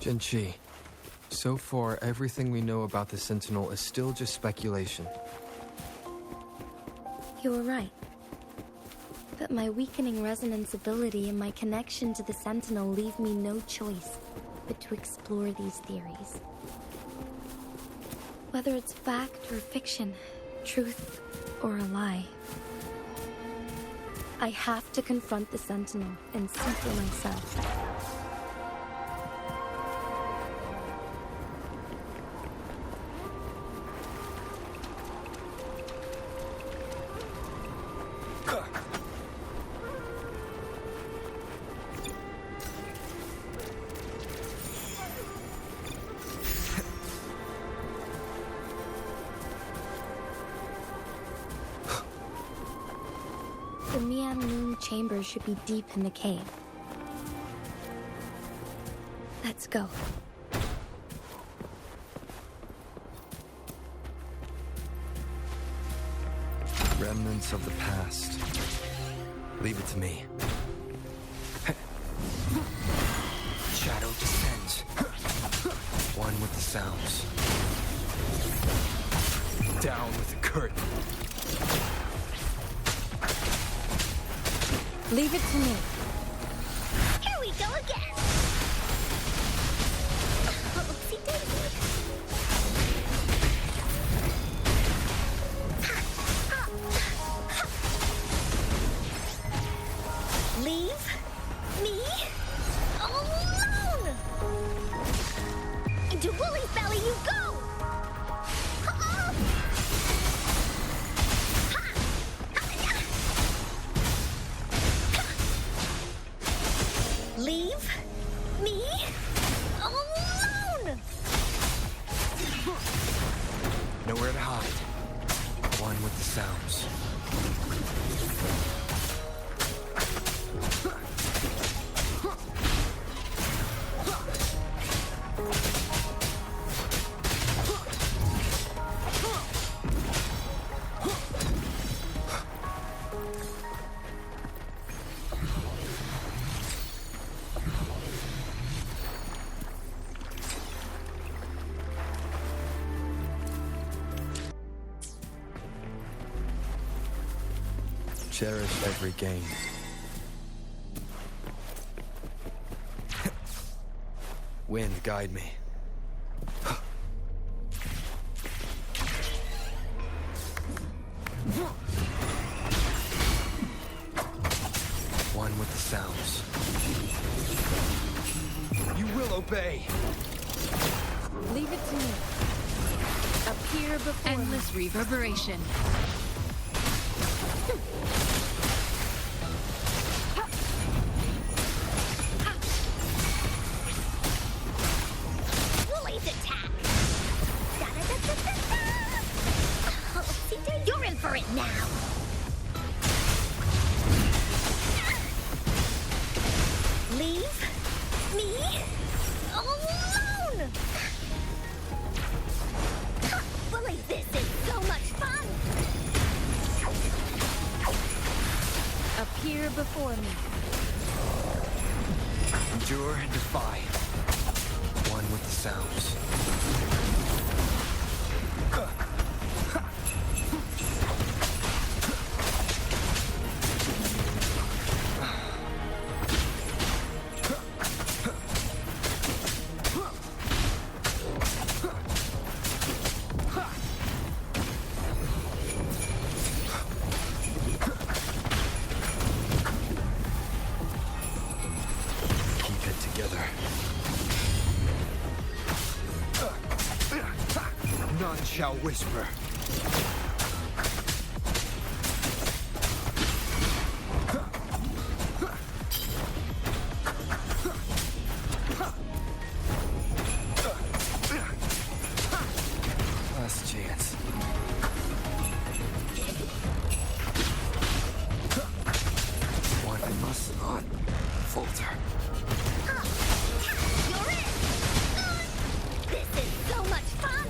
Jinchi, so far everything we know about the Sentinel is still just speculation. You were right. But my weakening resonance ability and my connection to the Sentinel leave me no choice but to explore these theories. Whether it's fact or fiction, truth or a lie, I have to confront the Sentinel and see for myself. The Mian Moon chamber should be deep in the cave. Let's go. Remnants of the past. Leave it to me. Shadow descends. One with the sounds. Down with the curtain. Leave it to me. Here we go again. Oopsie daisy. Leave me alone. Into Woolly's belly you go. Leave me alone! Nowhere to hide. One with the sounds. Cherish every game. Wind, guide me. One with the sounds. You will obey. Leave it to me. Appear before Endless reverberation. Woolly's attack! Da-da-da-da-da-da! Oopsie daisy, you're in for it now! Leave me alone! Woolly, this is so much fun! appear before me. Endure and defy. One with the sounds. None shall whisper. Last chance. One I must not falter. You're it! This is so much fun!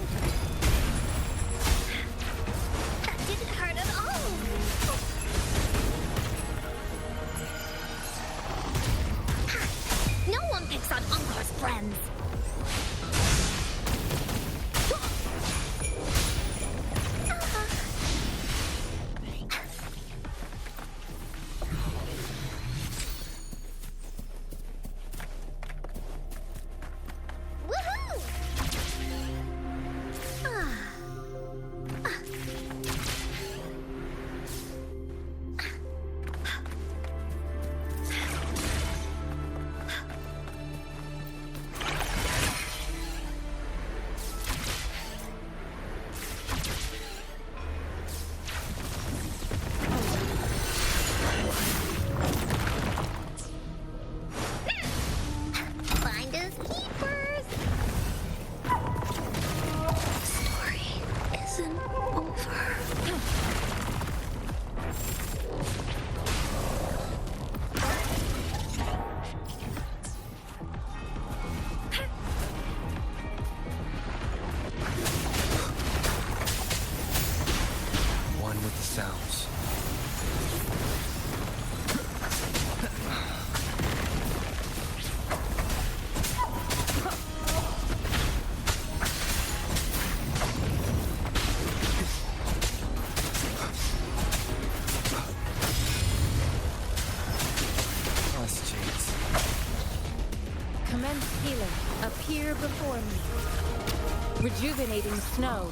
Rejuvenating snow.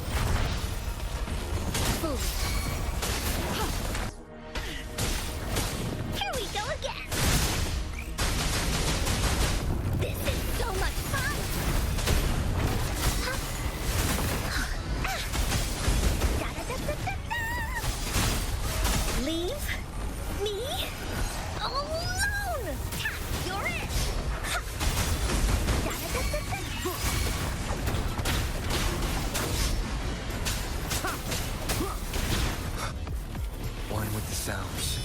Foolish. Here we go again. This is so much fun. Da-da-da-da-da-da. Leave me alone. Tap, you're it. Da-da-da-da-da. One with the sounds.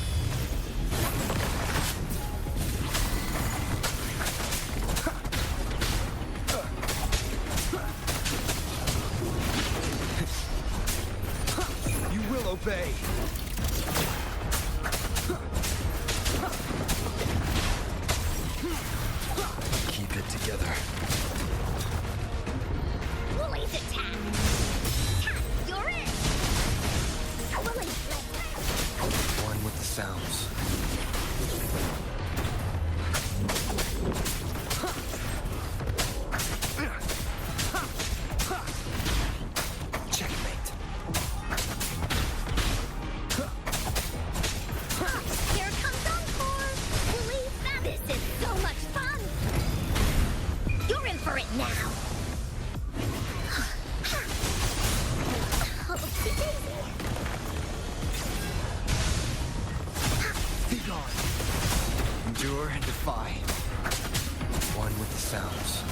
You will obey. Keep it together. Woolly's attack. Tap, you're it. Woolly flip. One with the sounds. Checkmate. Here comes Encore. Woolly, this is so much fun. You're in for it now. Oopsie daisy. Be gone. Endure and defy. One with the sounds.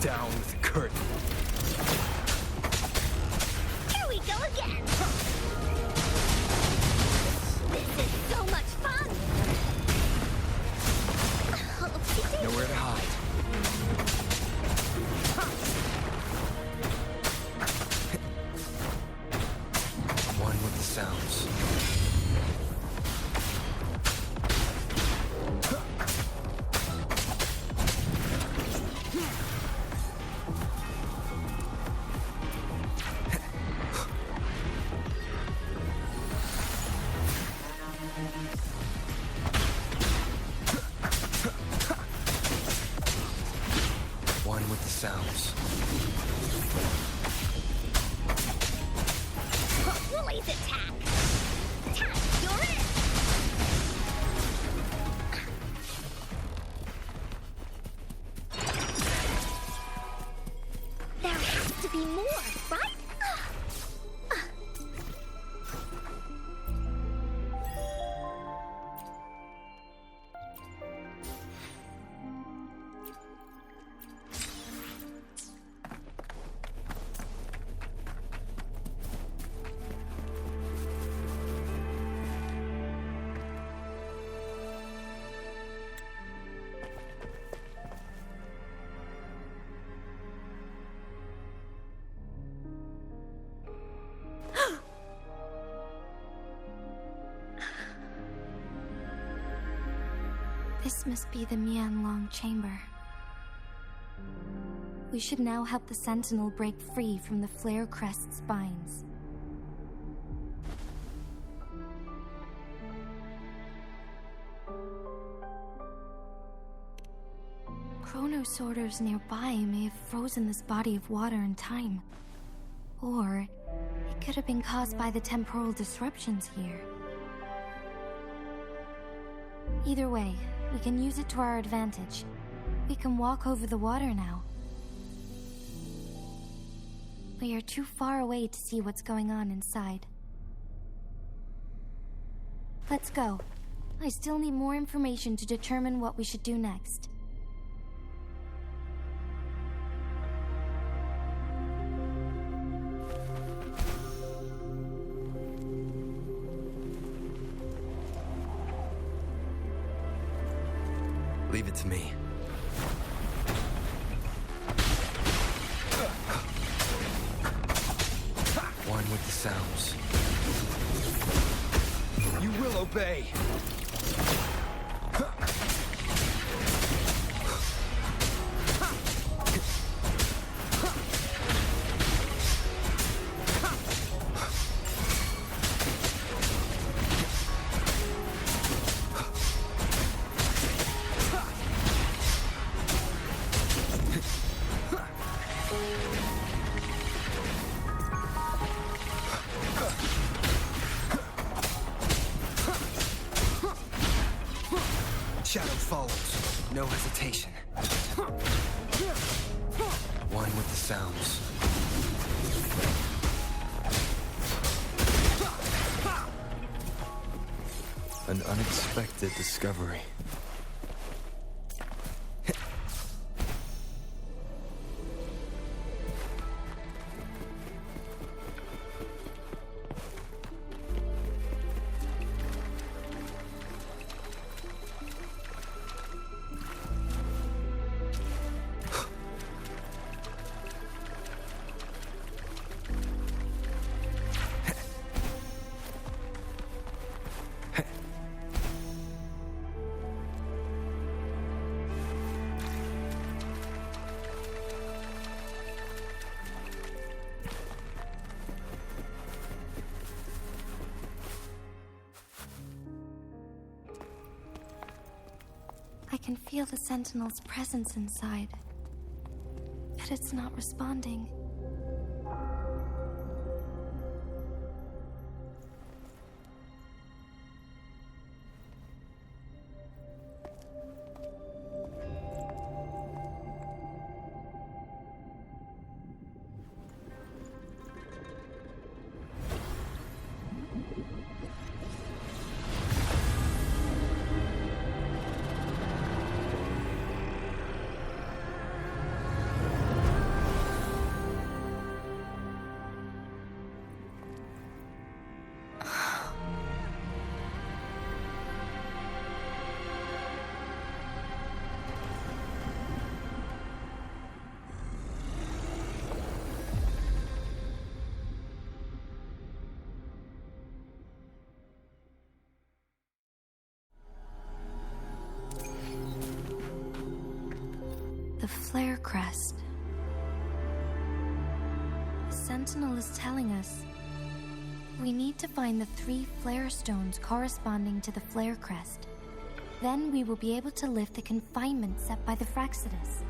Down with the curtain. Here we go again. This is so much fun. Oopsie daisy. Nowhere to hide. One with the sounds. One with the sounds. Woolly's attack. Tap, you're it. There has to be more, right? This must be the Mianlong chamber. We should now help the Sentinel break free from the Flare Crest spines. Chrono sorters nearby may have frozen this body of water in time. Or it could have been caused by the temporal disruptions here. Either way, we can use it to our advantage. We can walk over the water now. We are too far away to see what's going on inside. Let's go. I still need more information to determine what we should do next. Leave it to me. One with the sounds. You will obey. follows. No hesitation. One with the sounds. An unexpected discovery. I can feel the Sentinel's presence inside, but it's not responding. The flare crest. The Sentinel is telling us we need to find the 3 flare stones corresponding to the flare crest. Then we will be able to lift the confinement set by the Fraccidus.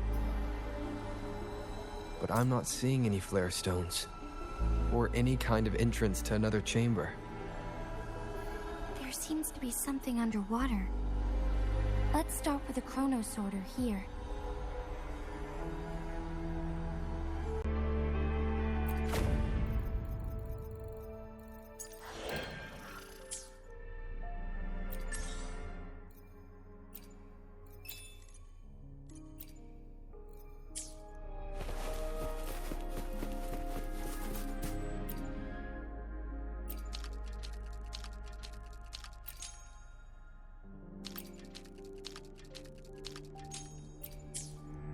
But I'm not seeing any flare stones, or any kind of entrance to another chamber. There seems to be something underwater. Let's start with the chrono sorter here.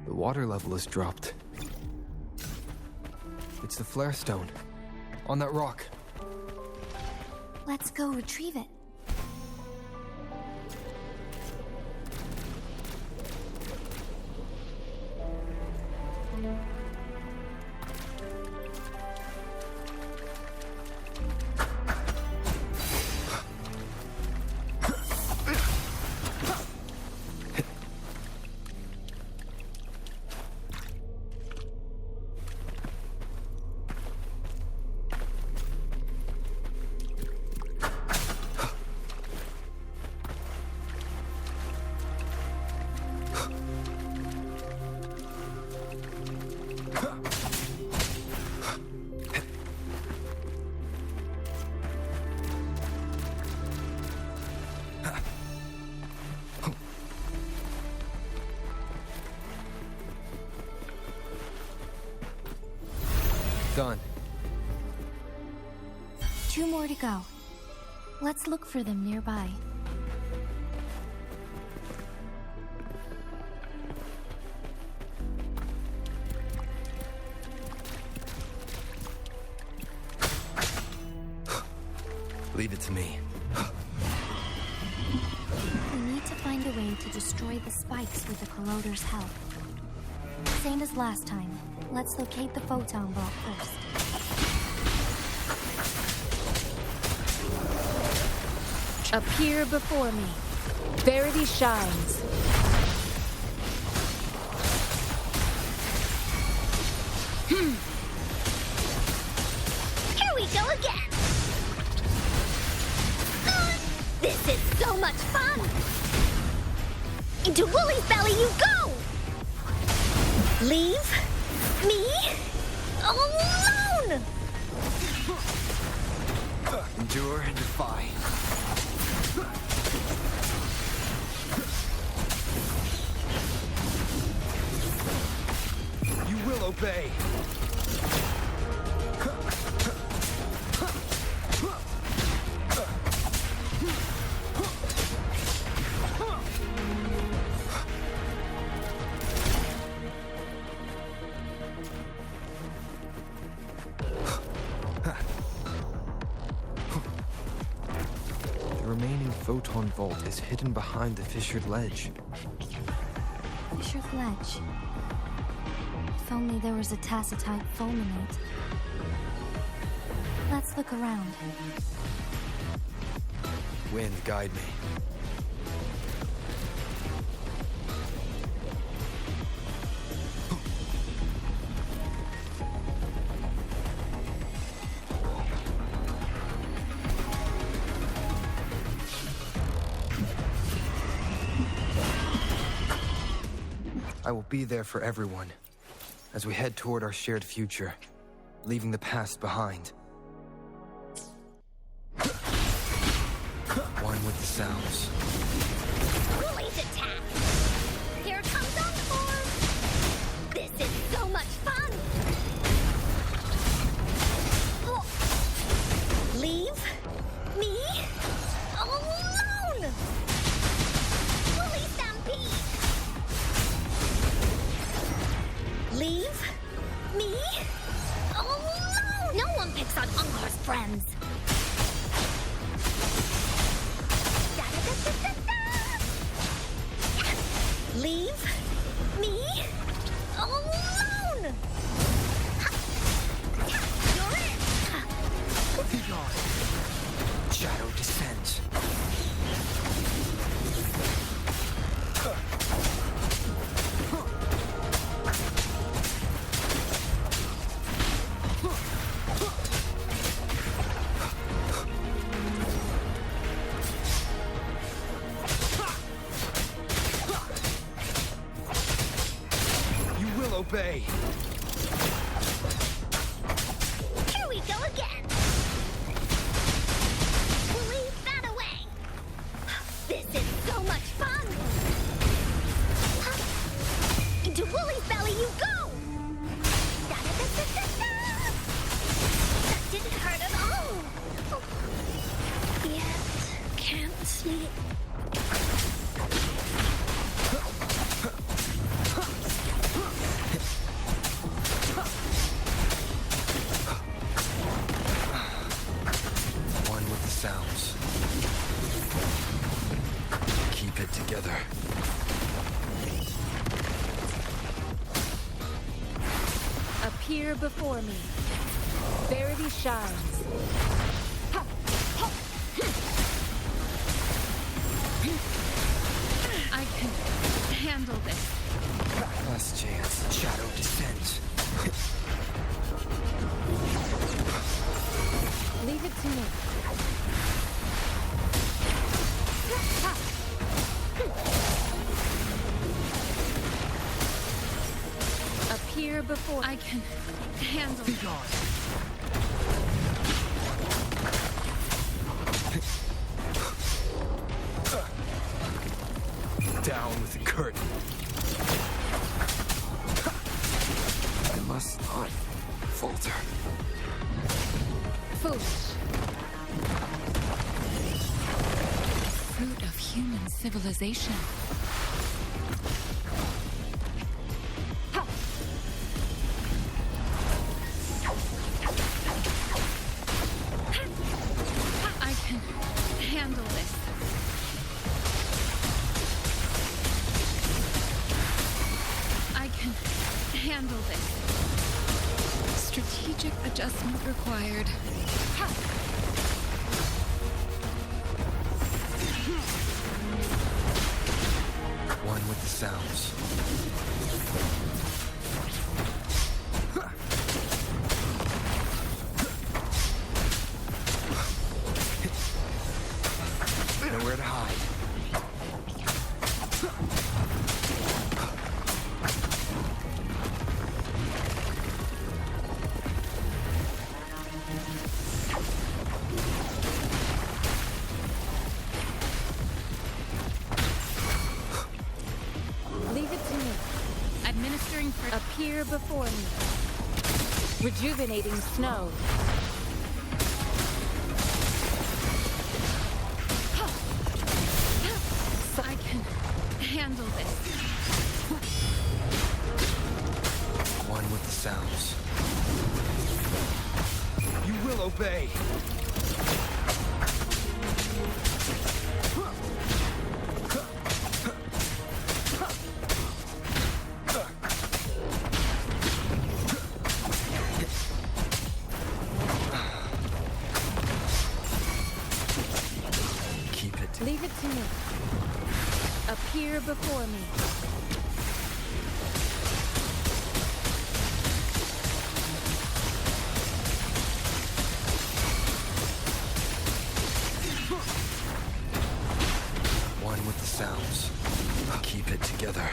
The water level has dropped. It's the flare stone. On that rock. Let's go retrieve it. Done. 2 more to go. Let's look for them nearby. Leave it to me. We need to find a way to destroy the spikes with the corroder's help. Same as last time. Let's locate the photon block first. Appear before me. Verity shines. Here we go again! This is so much fun! Do alone! Endure and defy. You will obey. The remaining photon vault is hidden behind the fissured ledge. Fissured ledge. If only there was a tacitite fulminate. Let's look around. Wind, guide me. I will be there for everyone as we head toward our shared future, leaving the past behind. One with the sounds. Bully's attack! Here comes Encore! This is so much fun! Oh. Leave me alone! Bully Stampede! Leave me alone! No one picks on Encore's friends! Leave me alone! You're in! Be gone. Shadow descends. Obey. Here we go again. We'll leave that away. This is so much fun. Into Wooly's belly you go. Da-da-da-da-da-da. That didn't hurt at all. Yet can't sleep. Sounds. Keep it together. Appear before me. Verity shines. I can handle this. Last chance. Shadow descends. Leave it to me. Appear before I can handle Be it. gone. Down with the curtain. I must not falter. foolish. Fruit of human civilization. I can handle this. I can handle this. Strategic adjustment required. One with the sounds. Nowhere to hide. before me. Rejuvenating snow. I can handle this. One with the sounds. You will obey. Keep it. Leave it to me. Appear before me. One with the sounds. Keep it together.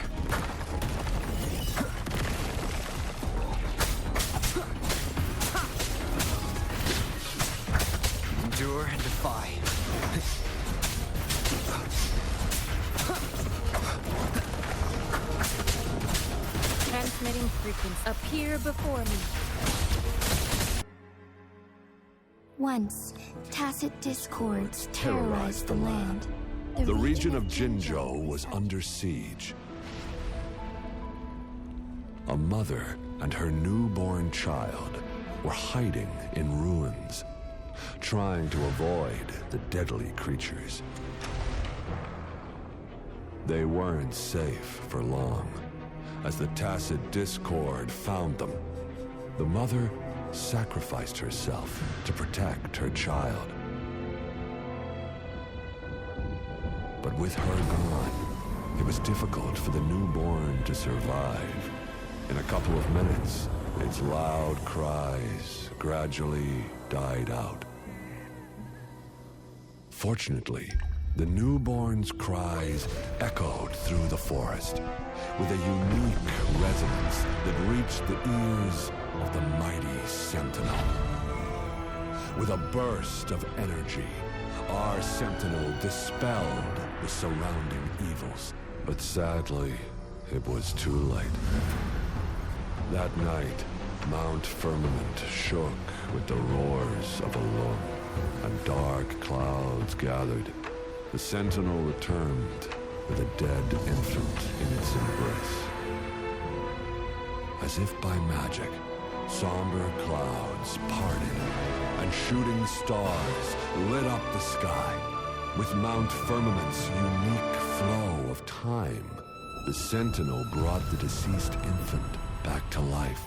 Endure and defy. Transmitting frequency. Appear before me. Once, tacit discords terrorized the land. The region of Jinzhou was under siege. A mother and her newborn child were hiding in ruins, trying to avoid the deadly creatures. They weren't safe for long, as the tacit discord found them. The mother sacrificed herself to protect her child. But with her gone, it was difficult for the newborn to survive. In a couple of minutes, its loud cries gradually died out. Fortunately, the newborn's cries echoed through the forest with a unique resonance that reached the ears of the mighty Sentinel. With a burst of energy, our Sentinel dispelled the surrounding evils. But sadly, it was too late. That night, Mount Firmament shook with the roars of a lung, and dark clouds gathered. The Sentinel returned with a dead infant in its embrace. As if by magic, somber clouds parted, and shooting stars lit up the sky. With Mount Firmament's unique flow of time, the Sentinel brought the deceased infant back to life.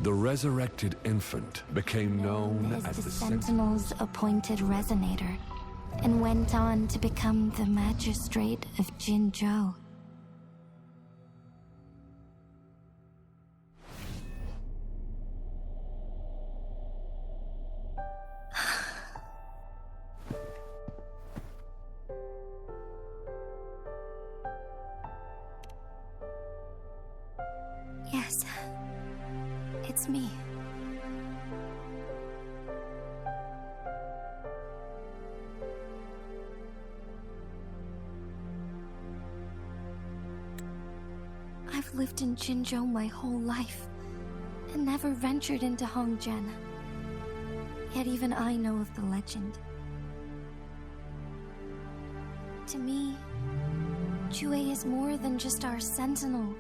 The resurrected infant became known as the Sentinel's appointed resonator, and went on to become the magistrate of Jinzhou. Yes, it's me. I've lived in Jinzhou my whole life, and never ventured into Hongzhen. Yet even I know of the legend. To me, Jue is more than just our sentinel,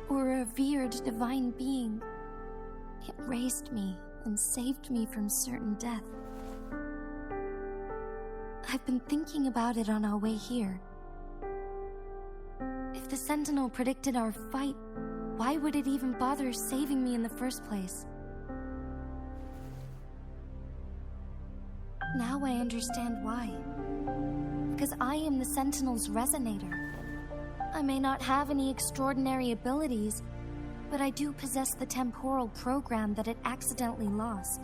or a revered divine being. It raised me and saved me from certain death. I've been thinking about it on our way here. If the Sentinel predicted our fight, why would it even bother saving me in the first place? Now I understand why. Because I am the Sentinel's resonator. I may not have any extraordinary abilities, but I do possess the temporal program that it accidentally lost.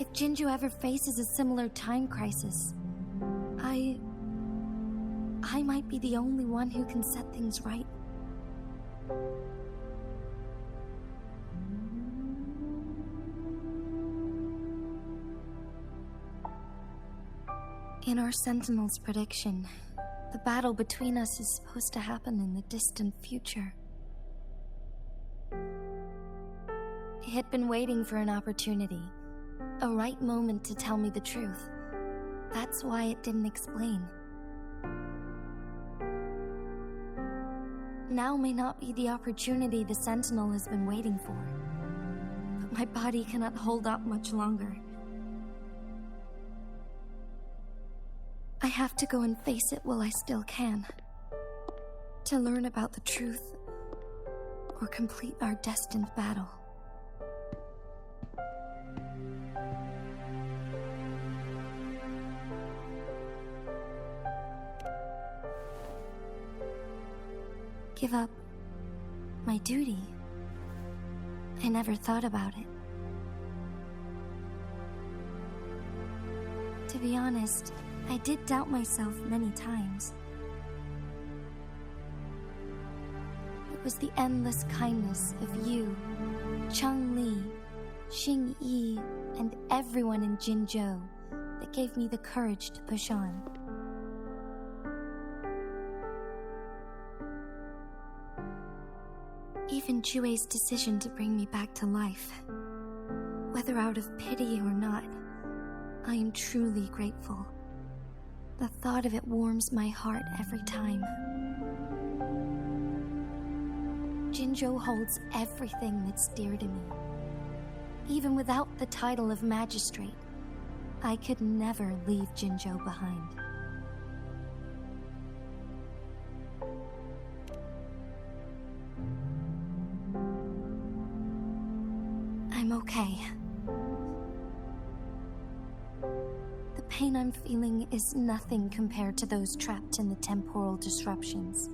If Jinzhou ever faces a similar time crisis, I might be the only one who can set things right. In our Sentinel's prediction, The battle between us is supposed to happen in the distant future. It had been waiting for an opportunity, a right moment to tell me the truth. That's why it didn't explain. Now may not be the opportunity the Sentinel has been waiting for. But my body cannot hold up much longer. I have to go and face it while I still can. To learn about the truth, or complete our destined battle. Give up my duty. I never thought about it. To be honest, I did doubt myself many times. It was the endless kindness of you, Chang-Li, Xing-Yi, and everyone in Jinzhou that gave me the courage to push on. Even Jue's decision to bring me back to life, whether out of pity or not, I am truly grateful. The thought of it warms my heart every time. Jinzhou holds everything that's dear to me. Even without the title of magistrate, I could never leave Jinzhou behind. I'm okay. The pain I'm feeling is nothing compared to those trapped in the temporal disruptions.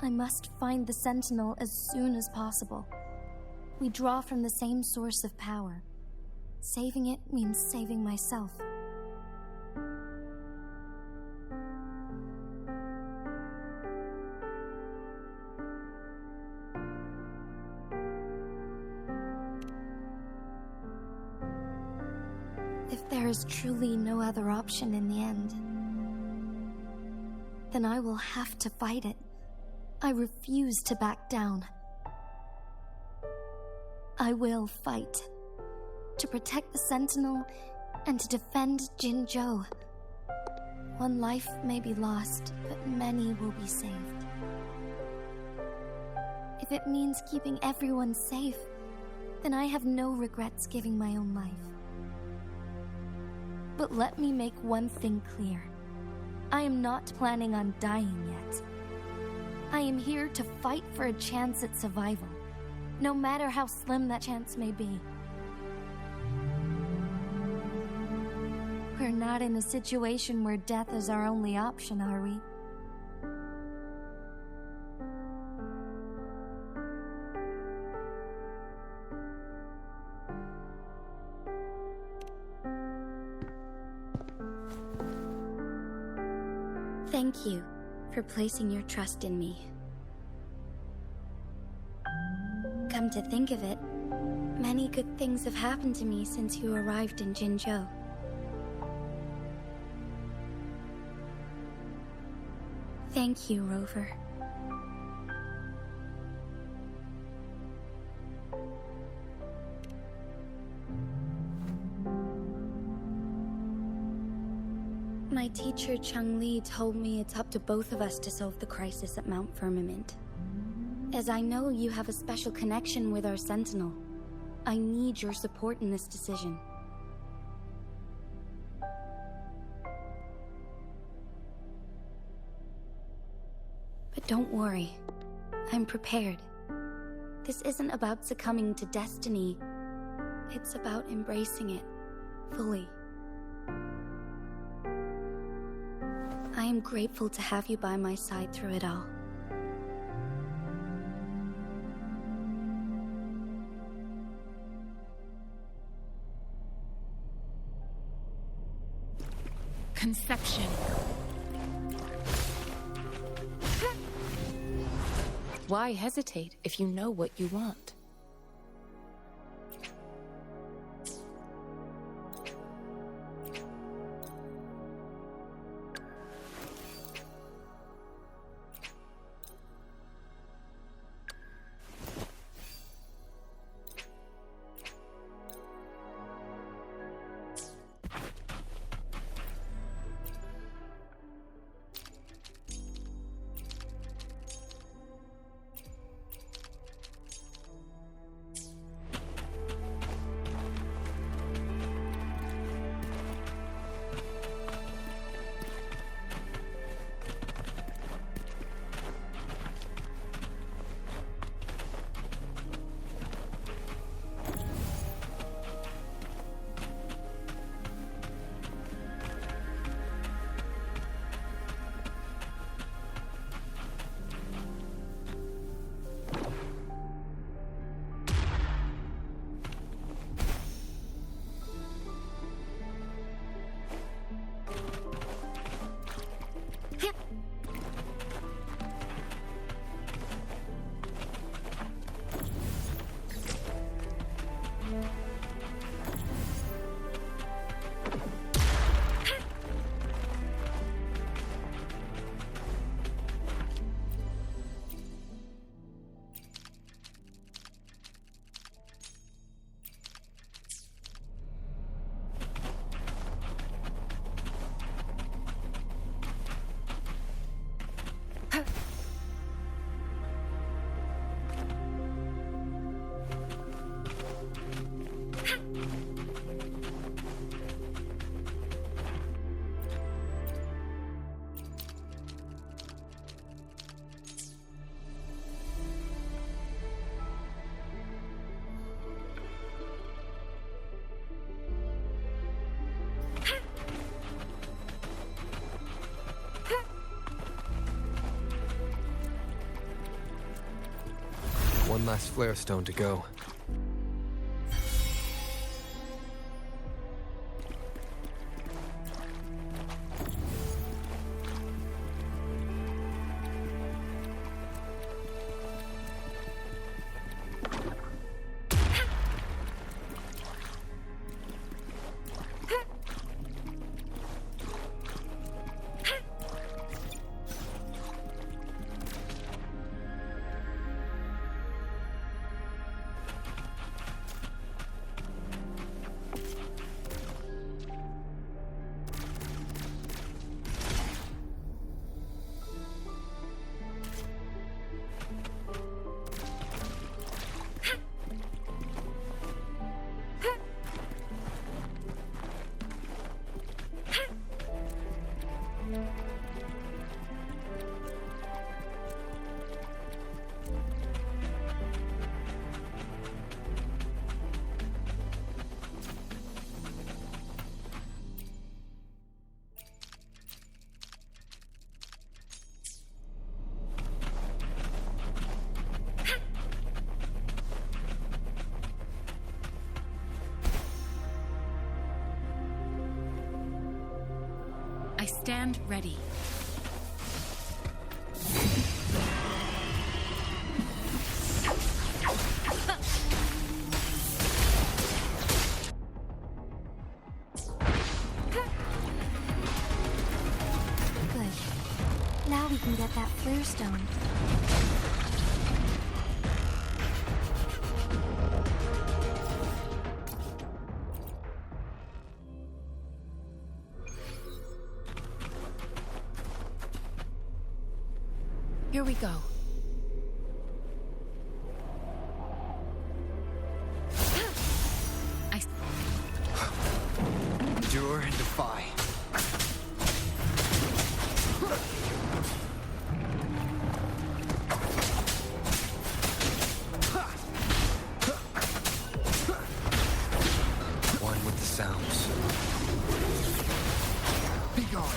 I must find the Sentinel as soon as possible. We draw from the same source of power. Saving it means saving myself. If there is truly no other option in the end, then I will have to fight it. I refuse to back down. I will fight. To protect the Sentinel and to defend Jinzhou. One life may be lost, but many will be saved. If it means keeping everyone safe, then I have no regrets giving my own life. But let me make one thing clear. I am not planning on dying yet. I am here to fight for a chance at survival, no matter how slim that chance may be. We're not in a situation where death is our only option, are we? Thank you for placing your trust in me. Come to think of it, many good things have happened to me since you arrived in Jinzhou. Thank you, Rover. My teacher, Chang-Li, told me it's up to both of us to solve the crisis at Mount Firmament. As I know you have a special connection with our Sentinel, I need your support in this decision. But don't worry, I'm prepared. This isn't about succumbing to destiny, it's about embracing it fully. I am grateful to have you by my side through it all. Conception. Why hesitate if you know what you want? One last flare stone to go. I stand ready. Good. Now we can get that flare stone. Here we go. Endure and defy. One with the sounds. Be gone.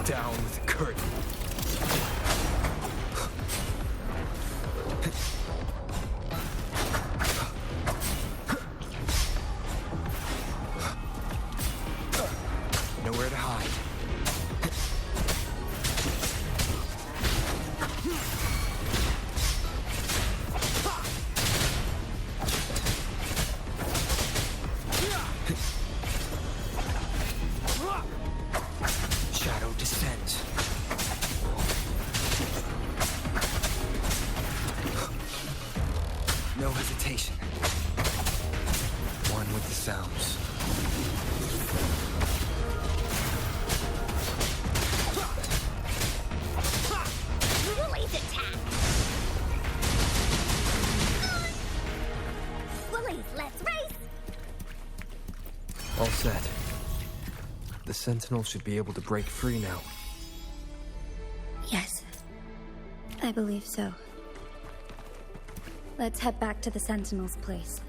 Down with the curtain. Nowhere to hide. Shadow descent. No hesitation. One with the sounds. Release attack! Willies, let's race! All set. The Sentinel should be able to break free now. Yes. I believe so. Let's head back to the Sentinel's place.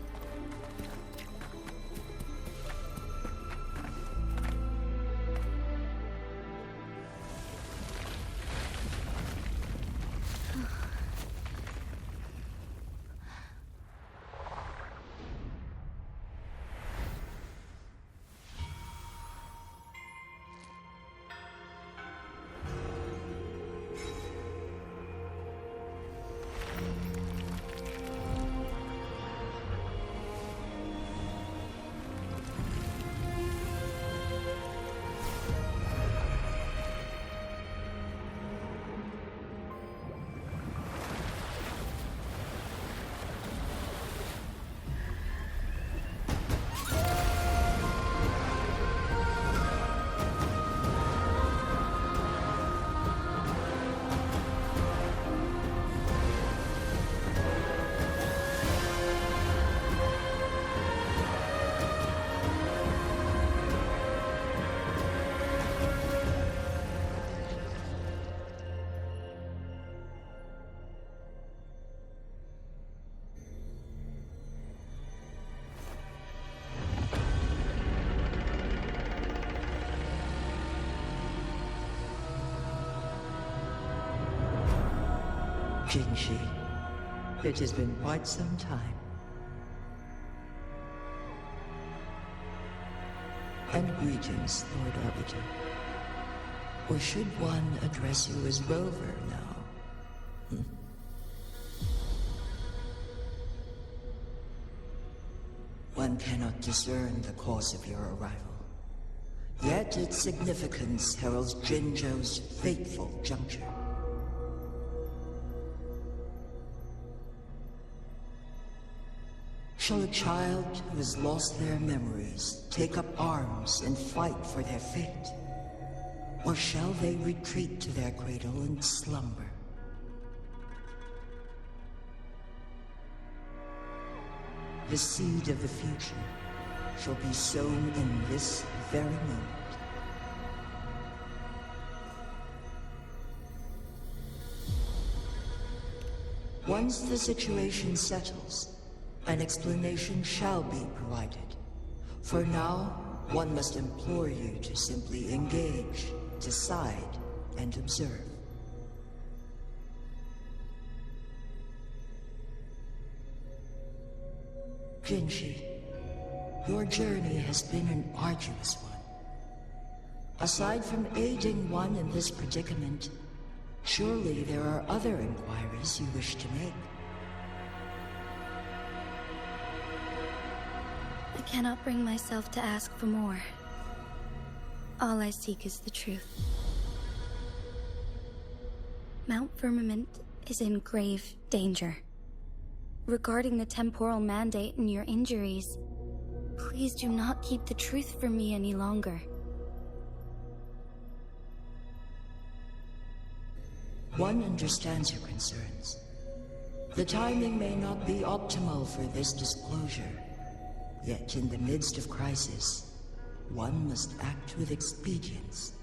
Jinshi, it has been quite some time. And greetings, Lord Arbiter. Or should one address you as Rover now? One cannot discern the cause of your arrival. Yet its significance heralds Jinzhou's fateful juncture. Shall a child who has lost their memories take up arms and fight for their fate? Or shall they retreat to their cradle and slumber? The seed of the future shall be sown in this very moment. Once the situation settles, an explanation shall be provided. For now, one must implore you to simply engage, decide, and observe. Jinshi, your journey has been an arduous one. Aside from aiding one in this predicament, surely there are other inquiries you wish to make. I cannot bring myself to ask for more. All I seek is the truth. Mount Firmament is in grave danger. Regarding the temporal mandate and your injuries, please do not keep the truth from me any longer. One understands your concerns. The timing may not be optimal for this disclosure. Yet in the midst of crisis, one must act with expedience.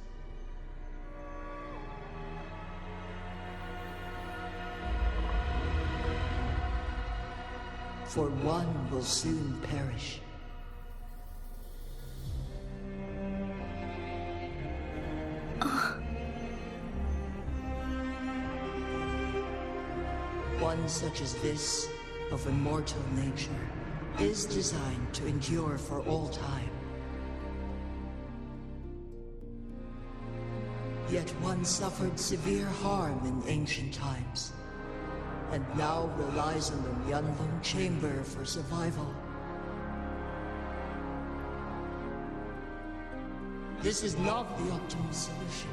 For one will soon perish. One such as this, of immortal nature, is designed to endure for all time. Yet one suffered severe harm in ancient times, and now relies on the Myeonlong Chamber for survival. This is not the optimal solution.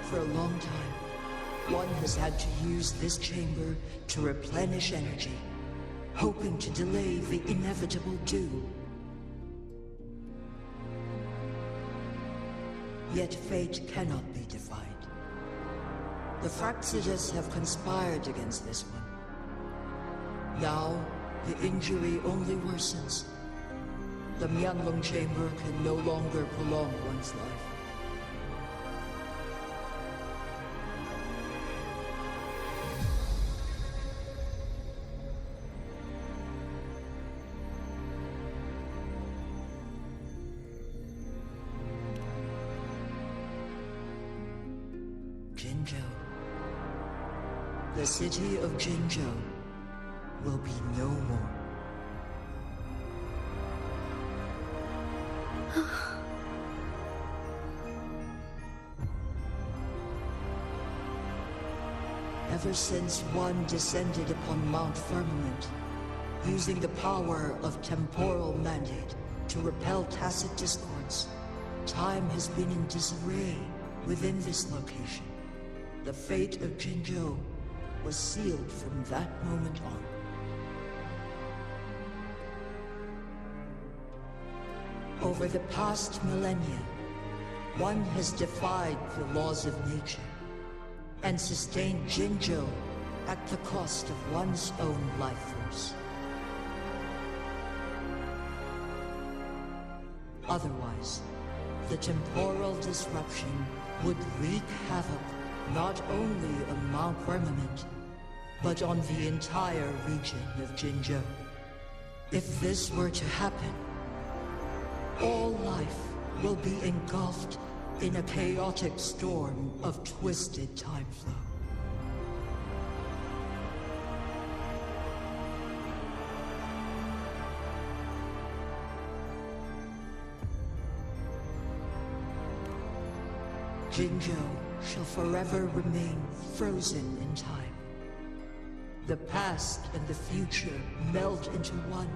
For a long time, one has had to use this chamber to replenish energy, hoping to delay the inevitable doom. Yet fate cannot be defied. The Fraxidas have conspired against this one. Now, the injury only worsens. The Myeonlong Chamber can no longer prolong one's life. The city of Jinzhou will be no more. Ever since one descended upon Mount Firmament, using the power of temporal mandate to repel tacit discords, time has been in disarray within this location. The fate of Jinzhou was sealed from that moment on. Over the past millennia, one has defied the laws of nature and sustained Jinzhou at the cost of one's own life force. Otherwise, the temporal disruption would wreak havoc not only on Mount Firmament, but on the entire region of Jinzhou. If this were to happen, all life will be engulfed in a chaotic storm of twisted time flow. Jinzhou shall forever remain frozen in time. The past and the future melt into one,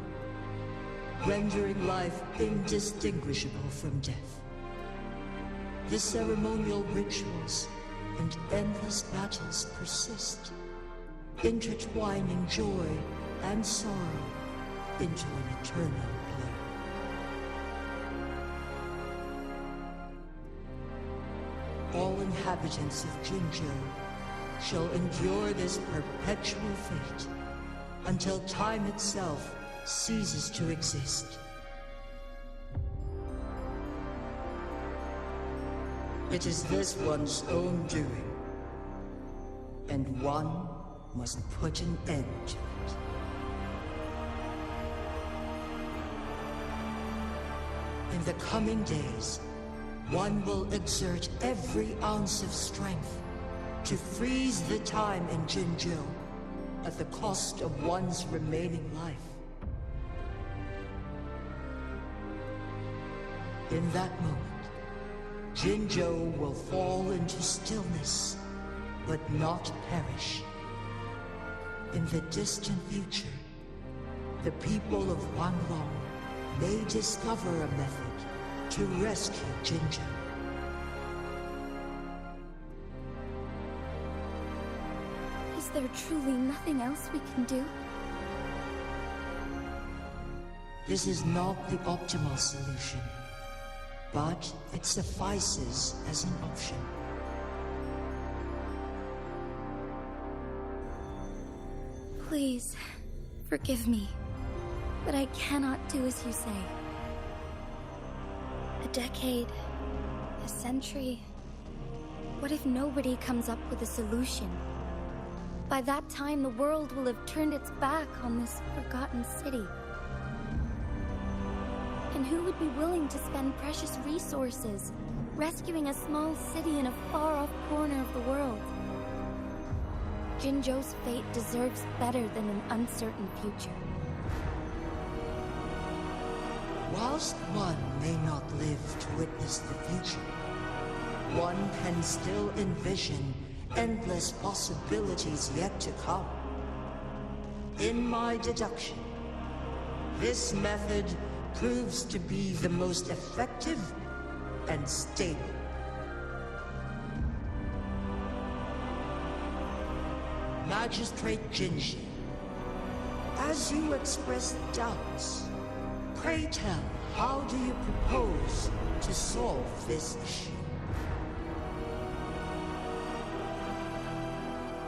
rendering life indistinguishable from death. The ceremonial rituals and endless battles persist, intertwining joy and sorrow into an eternal blur. All inhabitants of Jinzhou shall endure this perpetual fate until time itself ceases to exist. It is this one's own doing, and one must put an end to it. In the coming days, one will exert every ounce of strength to freeze the time in Jinzhou at the cost of one's remaining life. In that moment, Jinzhou will fall into stillness, but not perish. In the distant future, the people of Wanlong may discover a method to rescue Jinzhou. Is there truly nothing else we can do? This is not the optimal solution, but it suffices as an option. Please, forgive me, but I cannot do as you say. A decade, a century. What if nobody comes up with a solution? By that time, the world will have turned its back on this forgotten city. And who would be willing to spend precious resources rescuing a small city in a far-off corner of the world? Jinzhou's fate deserves better than an uncertain future. Whilst one may not live to witness the future, one can still envision endless possibilities yet to come. In my deduction, this method proves to be the most effective and stable. Magistrate Jinzhi, as you express doubts, pray tell, how do you propose to solve this issue?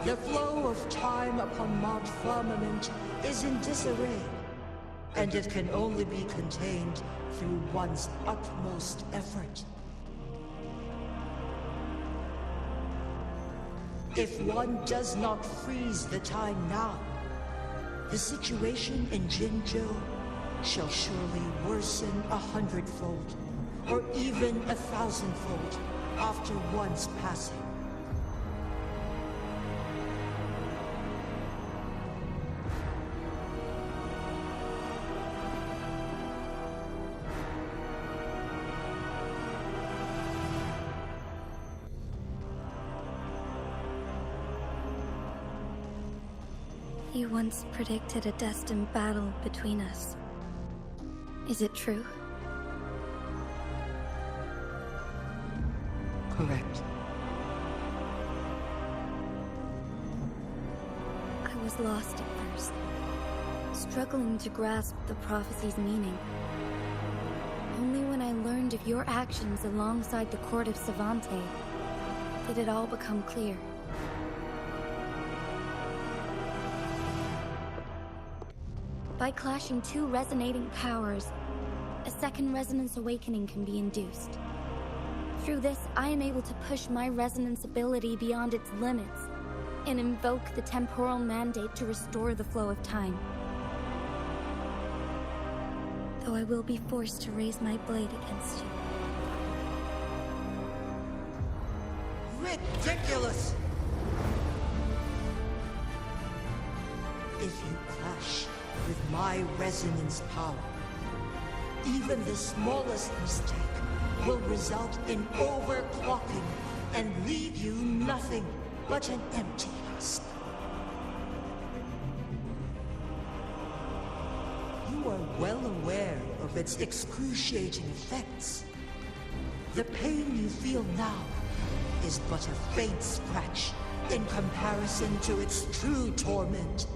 The flow of time upon Mount Firmament is in disarray, and it can only be contained through one's utmost effort. If one does not freeze the time now, the situation in Jinzhou shall surely worsen 100-fold, or even 1,000-fold, after one's passing. You once predicted a destined battle between us. Is it true? Correct. I was lost at first, struggling to grasp the prophecy's meaning. Only when I learned of your actions alongside the court of Savante did it all become clear. By clashing two resonating powers, a second resonance awakening can be induced. Through this, I am able to push my resonance ability beyond its limits and invoke the temporal mandate to restore the flow of time. Though I will be forced to raise my blade against you. ridiculous! If you clash with my resonance power, even the smallest mistake will result in overclocking and leave you nothing but an empty husk. You are well aware of its excruciating effects. The pain you feel now is but a faint scratch in comparison to its true torment.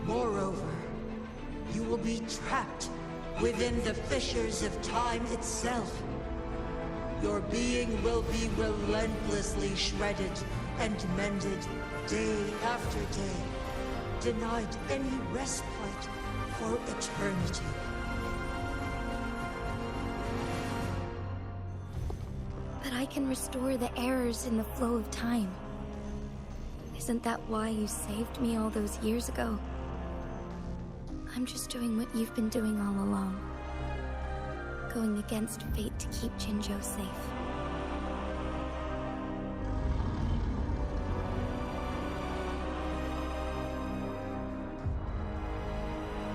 Moreover, you will be trapped within the fissures of time itself. Your being will be relentlessly shredded and mended day after day, denied any respite for eternity. But I can restore the errors in the flow of time. Isn't that why you saved me all those years ago? I'm just doing what you've been doing all along. Going against fate to keep Jinzhou safe.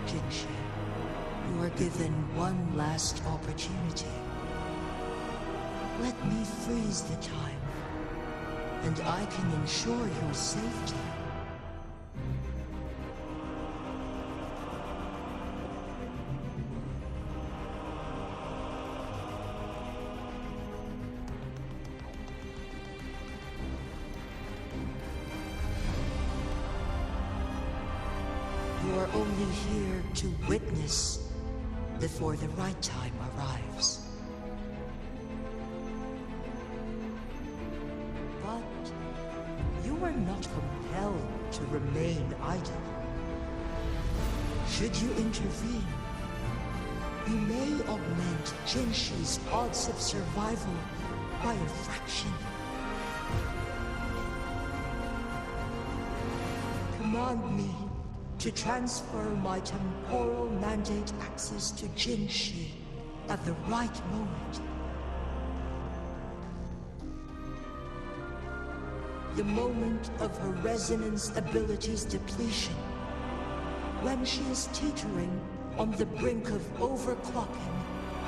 Jinshi, you are given one last opportunity. Let me freeze the time, and I can ensure your safety. You are only here to witness before the right time arrives. But you are not compelled to remain idle. Should you intervene, you may augment Jinshi's odds of survival by a fraction. Command me to transfer my temporal mandate access to Jinshi at the right moment. The moment of her resonance ability's depletion, when she is teetering on the brink of overclocking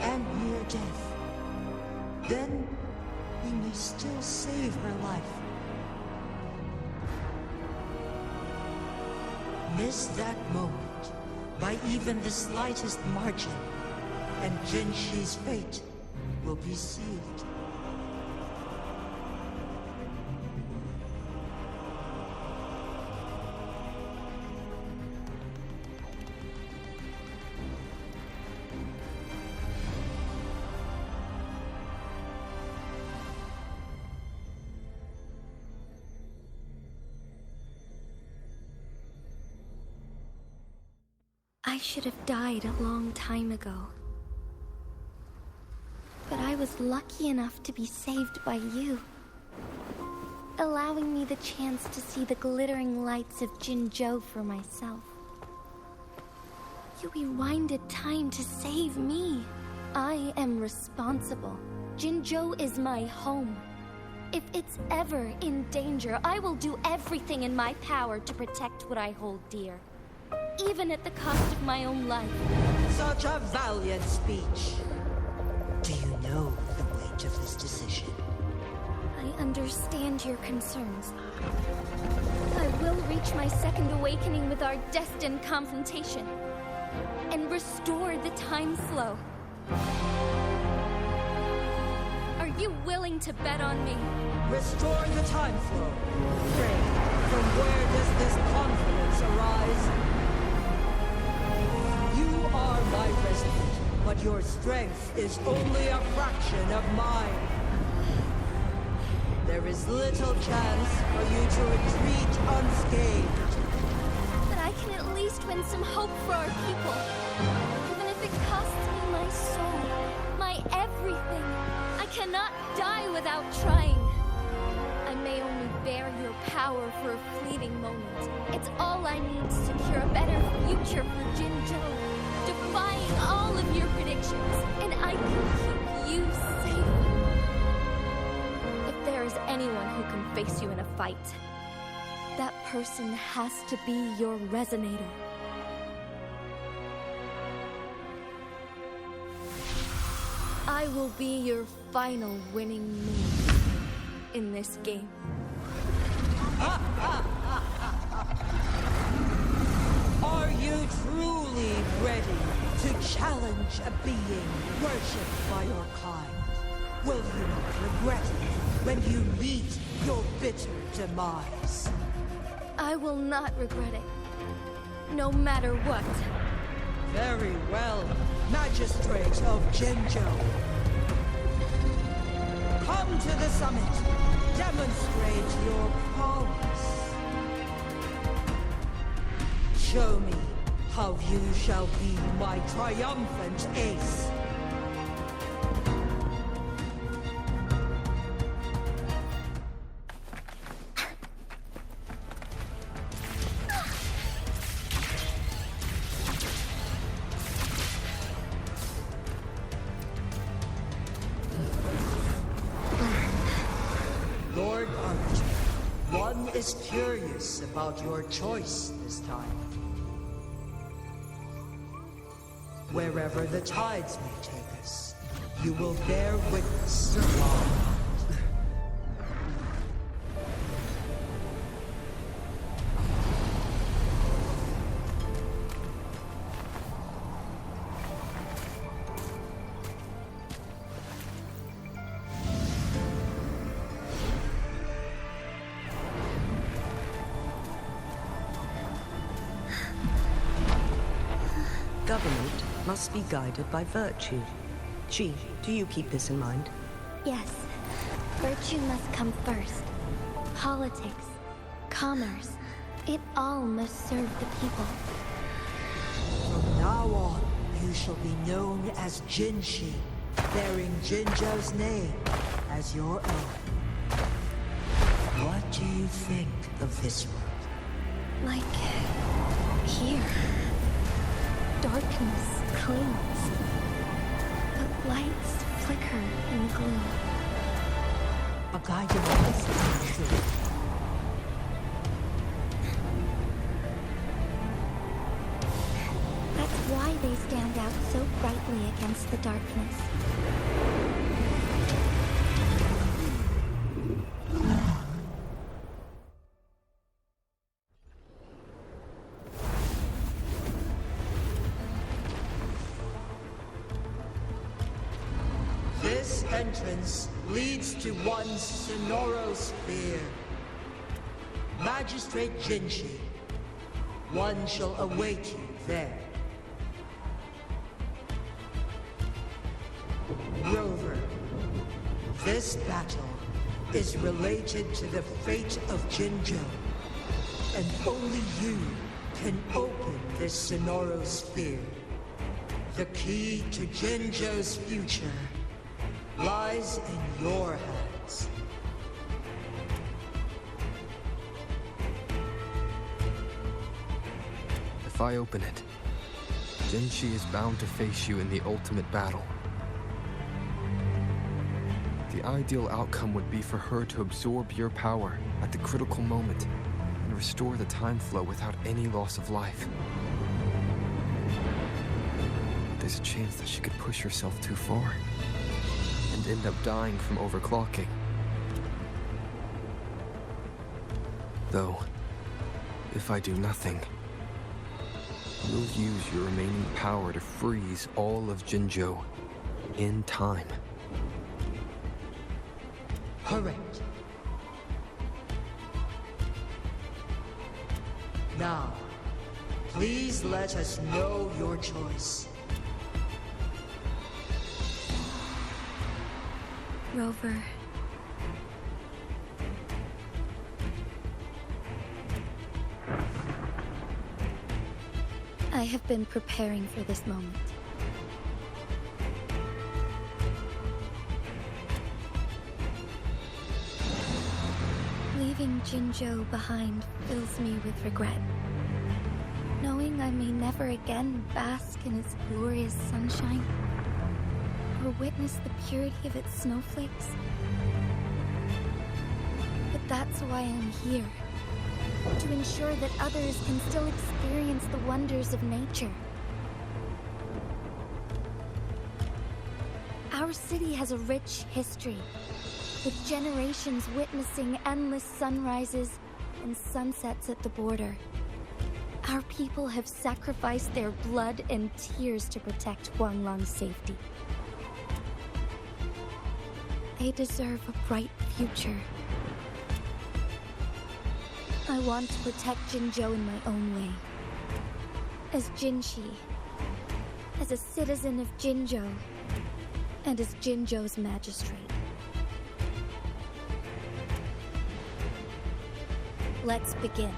and near death. Then we may still save her life. Miss that moment by even the slightest margin, and Jinshi's fate will be sealed. I should have died a long time ago. But I was lucky enough to be saved by you, allowing me the chance to see the glittering lights of Jinzhou for myself. You rewinded time to save me. I am responsible. Jinzhou is my home. If it's ever in danger, I will do everything in my power to protect what I hold dear. Even at the cost of my own life. Such a valiant speech. Do you know the weight of this decision? I understand your concerns. I will reach my second awakening with our destined confrontation. And restore the time flow. Are you willing to bet on me? Restore the time flow. Pray, from where does this confidence arise? You are my resident, but your strength is only a fraction of mine. There is little chance for you to retreat unscathed. But I can at least win some hope for our people. Even if it costs me my soul, my everything. I cannot die without trying. I may only bear your power for a fleeting moment. It's all I need to secure a better future for Jinzhou. Defying all of your predictions, and I can keep you safe. If there is anyone who can face you in a fight, that person has to be your resonator. I will be your final winning move in this game. Are you truly ready to challenge a being worshipped by your kind? Will you not regret it when you meet your bitter demise? I will not regret it, no matter what. Very well, Magistrate of Jinzhou. Come to the summit. Demonstrate your prowess. Show me how you shall be my triumphant ace. Lord Archer, one is curious about your choice this time. Wherever the tides may take us, you will bear witness to our mind. Government must be guided by virtue. Chi, do you keep this in mind? Yes. Virtue must come first. Politics, commerce, it all must serve the people. From now on, you shall be known as Jinshi, bearing Jinzhou's name as your own. What do you think of this world? Like here. Darkness clings, but lights flicker in the gloom. A guiding light, true. That's why they stand out so brightly against the darkness. This entrance leads to one Sonoro Sphere. Magistrate Jinshi, one shall await you there. Rover, this battle is related to the fate of Jinzhou, and only you can open this Sonoro Sphere. The key to Jinzhou's future lies in your hands. If I open it, Jinshi is bound to face you in the ultimate battle. The ideal outcome would be for her to absorb your power at the critical moment and restore the time flow without any loss of life. There's a chance that she could push herself too far and end up dying from overclocking. Though, if I do nothing, you'll use your remaining power to freeze all of Jinzhou in time. Correct. Now, please let us know your choice. Rover. I have been preparing for this moment. Leaving Jinzhou behind fills me with regret. Knowing I may never again bask in its glorious sunshine, or witness the purity of its snowflakes. But that's why I'm here. To ensure that others can still experience the wonders of nature. Our city has a rich history, with generations witnessing endless sunrises and sunsets at the border. Our people have sacrificed their blood and tears to protect Guanglong's safety. They deserve a bright future. I want to protect Jinzhou in my own way. As Jinshi, as a citizen of Jinzhou, and as Jinzhou's magistrate. Let's begin.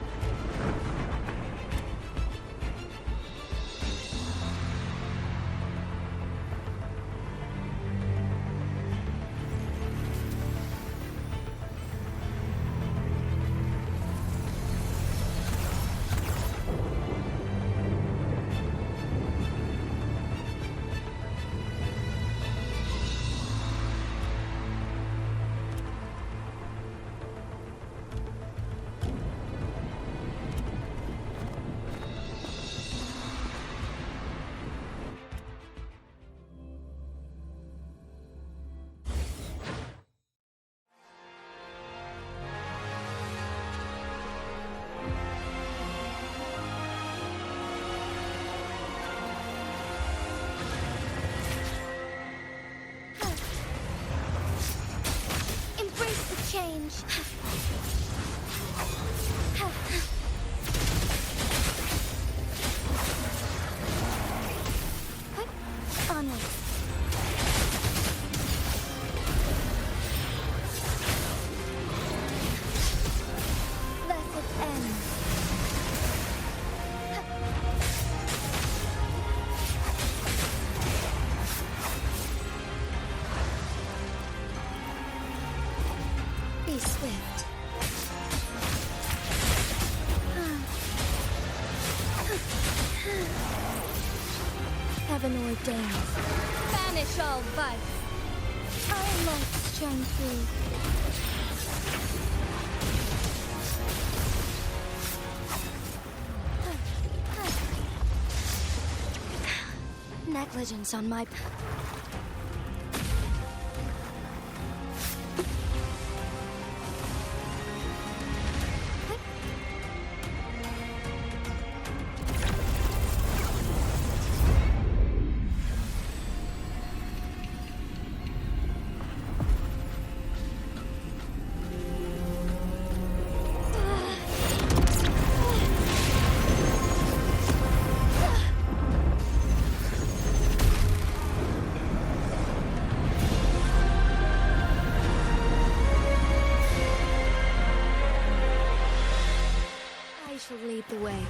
Change. Onward. Let it end. Be swift. Heaven ordained. Banish all vice. Our lights shine through. Negligence on my part. Lead the way.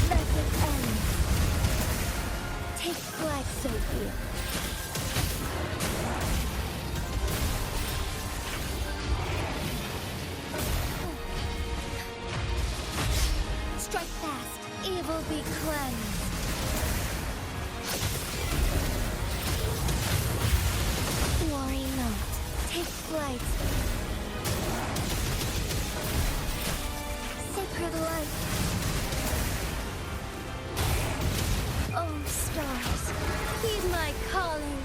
Let it end. Take flight, Sophia. Strike fast, evil be cleansed. Worry not. Take flight. Sacred light. Oh, stars, heed my calling.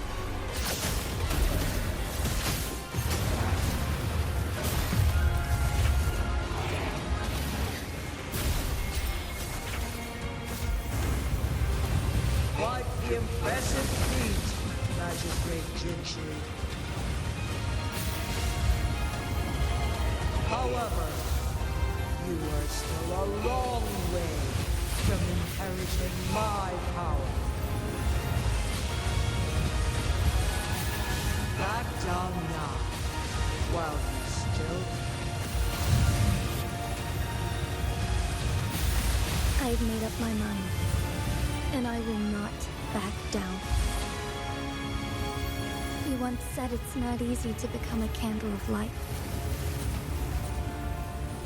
Quite the impressive feat, Magistrate Jinshi. However, you are still a long way from inheriting my power. Back down now, while you still can. I've made up my mind, and I will not back down. You once said it's not easy to become a candle of light.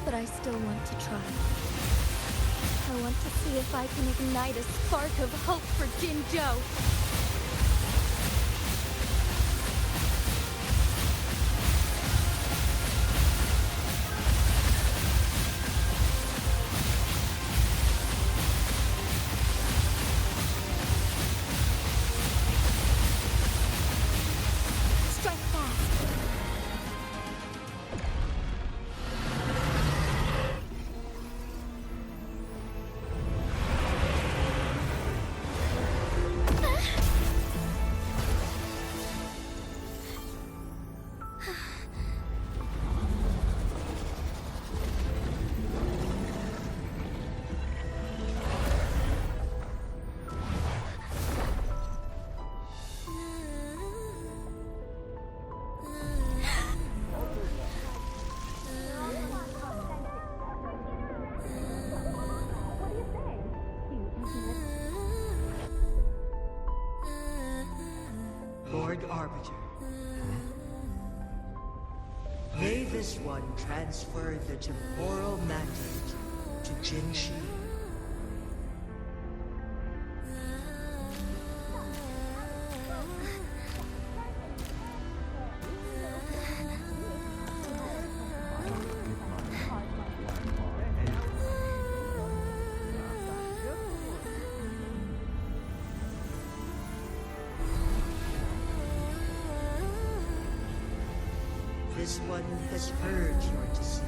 But I still want to try. I want to see if I can ignite a spark of hope for Jinzhou. Lord Arbiter. May this one transfer the temporal mandate to Jinshi. This one has heard your decision.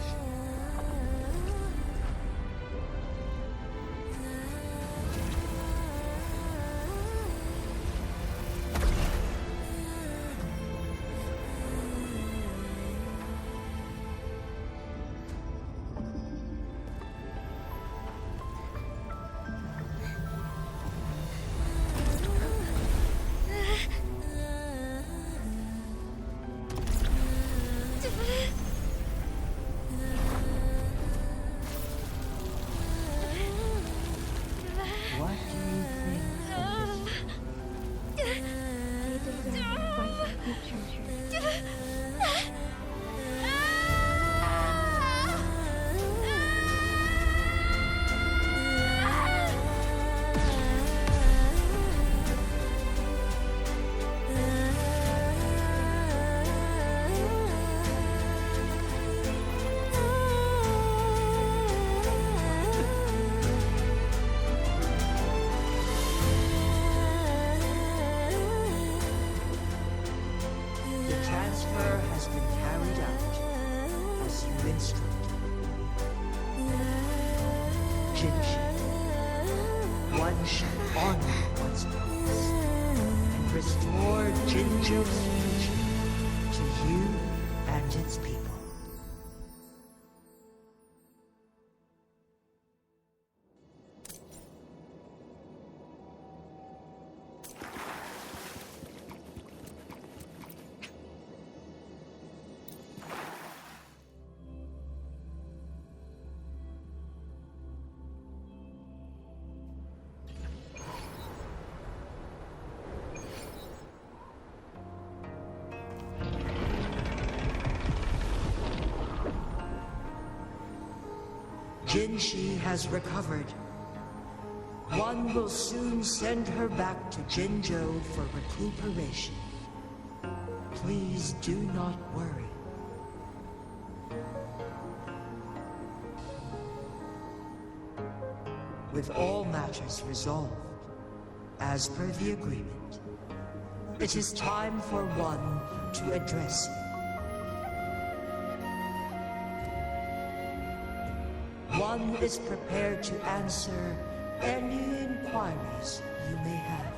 One shall honor one's promise and restore Jinzhou's future to you and its people. Jinshi has recovered. One will soon send her back to Jinzhou for recuperation. Please do not worry. With all matters resolved, as per the agreement, it is time for one to address you. One is prepared to answer any inquiries you may have.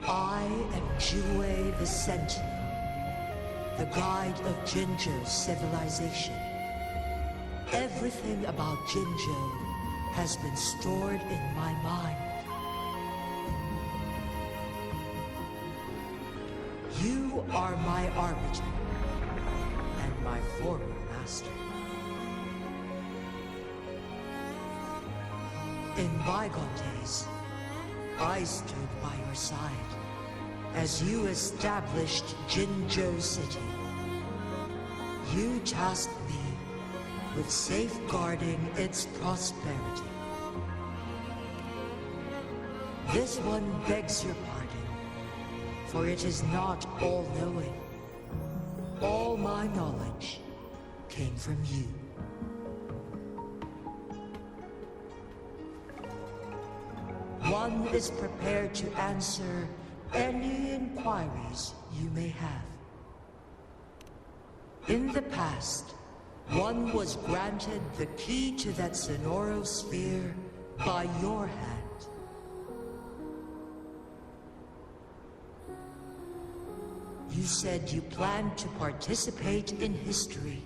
I am Jue the Sentinel, the guide of Jinzhou's civilization. Everything about Jinzhou has been stored in my mind. You are my arbiter and my former master. In bygone days, I stood by your side as you established Jinzhou City, you tasked me with safeguarding its prosperity. This one begs your pardon, for it is not all-knowing. All my knowledge came from you. One is prepared to answer any inquiries you may have. In the past, one was granted the key to that Sonoro sphere by your hand. You said you planned to participate in history,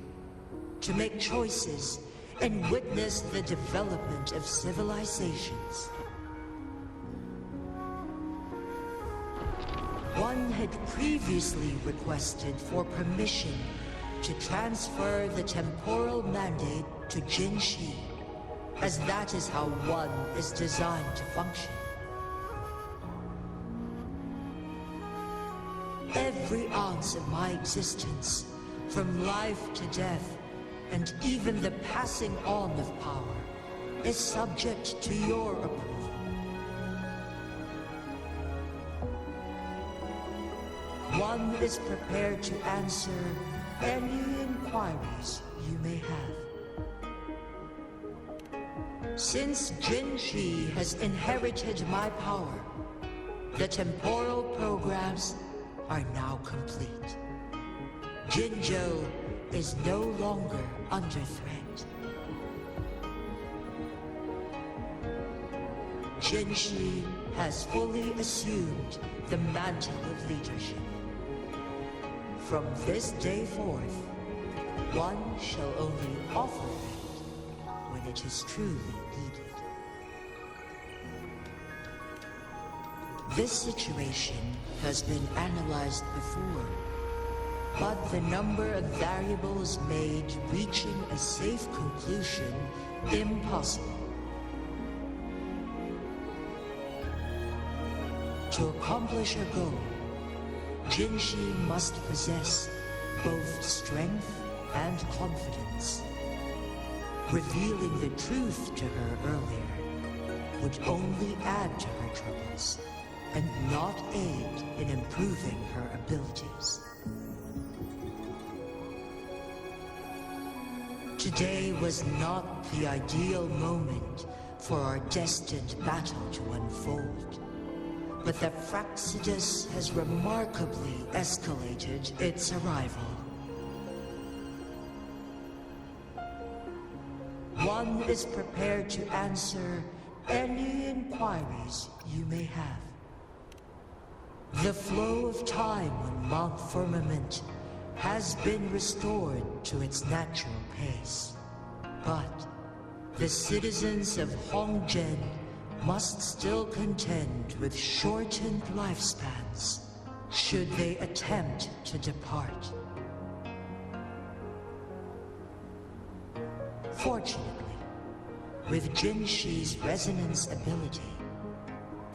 to make choices and witness the development of civilizations. One had previously requested for permission to transfer the temporal mandate to Jinshi, as that is how one is designed to function. Every ounce of my existence, from life to death, and even the passing on of power, is subject to your approval. One is prepared to answer any inquiries you may have. Since Jinshi has inherited my power, the temporal programs are now complete. Jinzhou is no longer under threat. Jinshi has fully assumed the mantle of leadership. From this day forth, one shall only offer it when it is truly needed. This situation has been analyzed before, but the number of variables made reaching a safe conclusion impossible. To accomplish her goal, Jinshi must possess both strength and confidence. Revealing the truth to her earlier would only add to her troubles and not aid in improving her abilities. Today was not the ideal moment for our destined battle to unfold. But the Fraxidus has remarkably escalated its arrival. One is prepared to answer any inquiries you may have. The flow of time on Mount Firmament has been restored to its natural pace. But the citizens of Hongzhen must still contend with shortened lifespans should they attempt to depart. Fortunately, with Jinshi's resonance ability,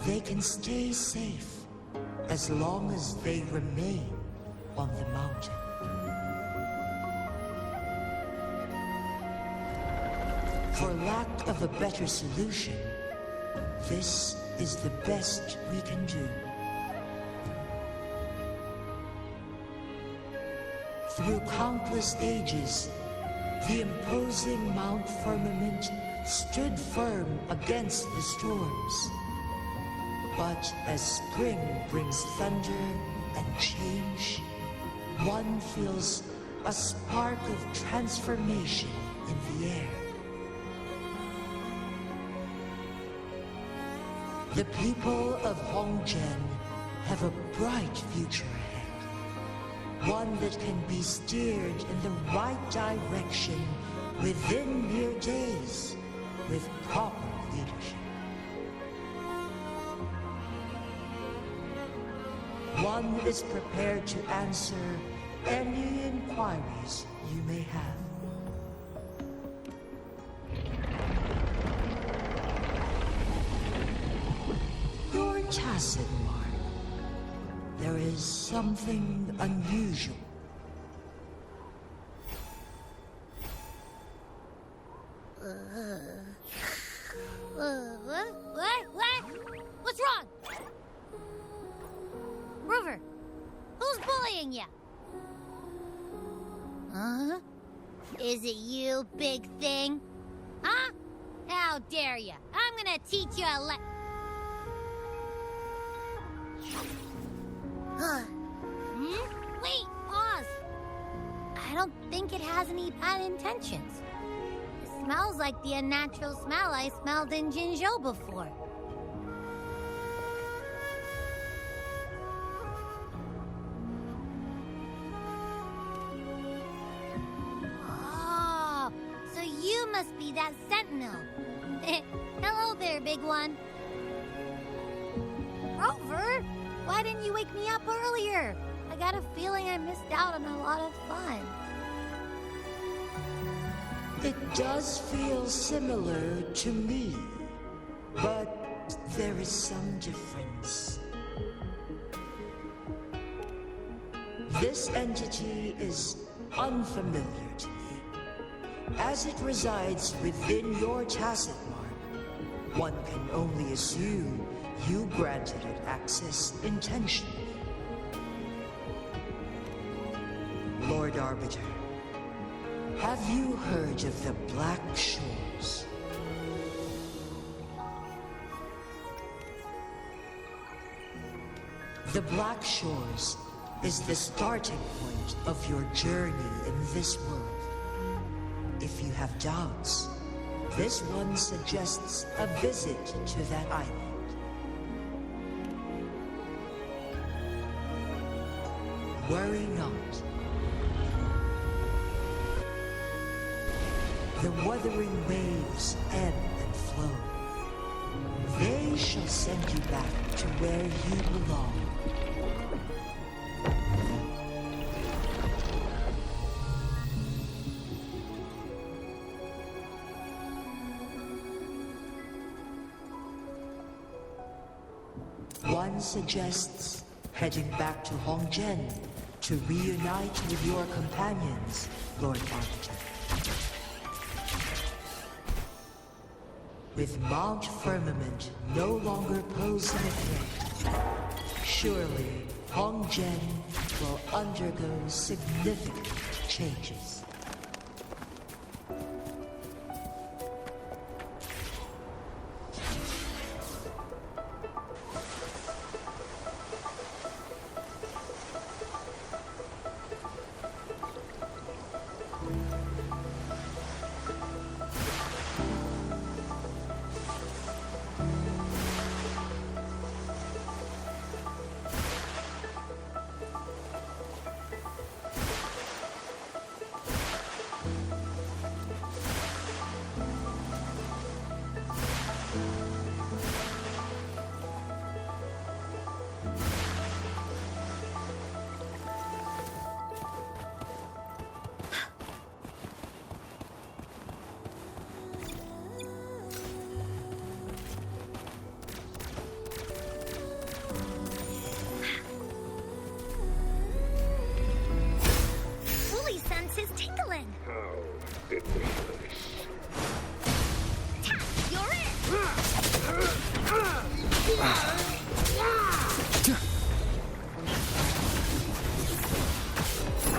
they can stay safe as long as they remain on the mountain. For lack of a better solution, this is the best we can do. Through countless ages, the imposing Mount Firmament stood firm against the storms. But as spring brings thunder and change, one feels a spark of transformation in the air. The people of Hongzhen have a bright future ahead. One that can be steered in the right direction within mere days with proper leadership. One is prepared to answer any inquiries you may have. Tacit, Mark. There is something unusual. What? What's wrong? Rover, who's bullying you? Huh? Is it you, big thing? Huh? How dare you? I'm gonna teach you a Wait, pause. I don't think it has any bad intentions. It smells like the unnatural smell I smelled in Jinzhou before. Oh, so you must be that sentinel. Hello there, big one. Rover, why didn't you wake me up earlier? I got a feeling I missed out on a lot of fun. It does feel similar to me, but there is some difference. This entity is unfamiliar to me, as it resides within your tacit mark. One can only assume you granted it access intentionally. Lord Arbiter, have you heard of the Black Shores? The Black Shores is the starting point of your journey in this world. If you have doubts, this one suggests a visit to that island. Worry not. The wuthering waves ebb and flow. They shall send you back to where you belong. One suggests heading back to Hongzhen to reunite with your companions, Lord Arbiter. With Mount Firmament no longer posing a threat, surely Hongzhen will undergo significant changes.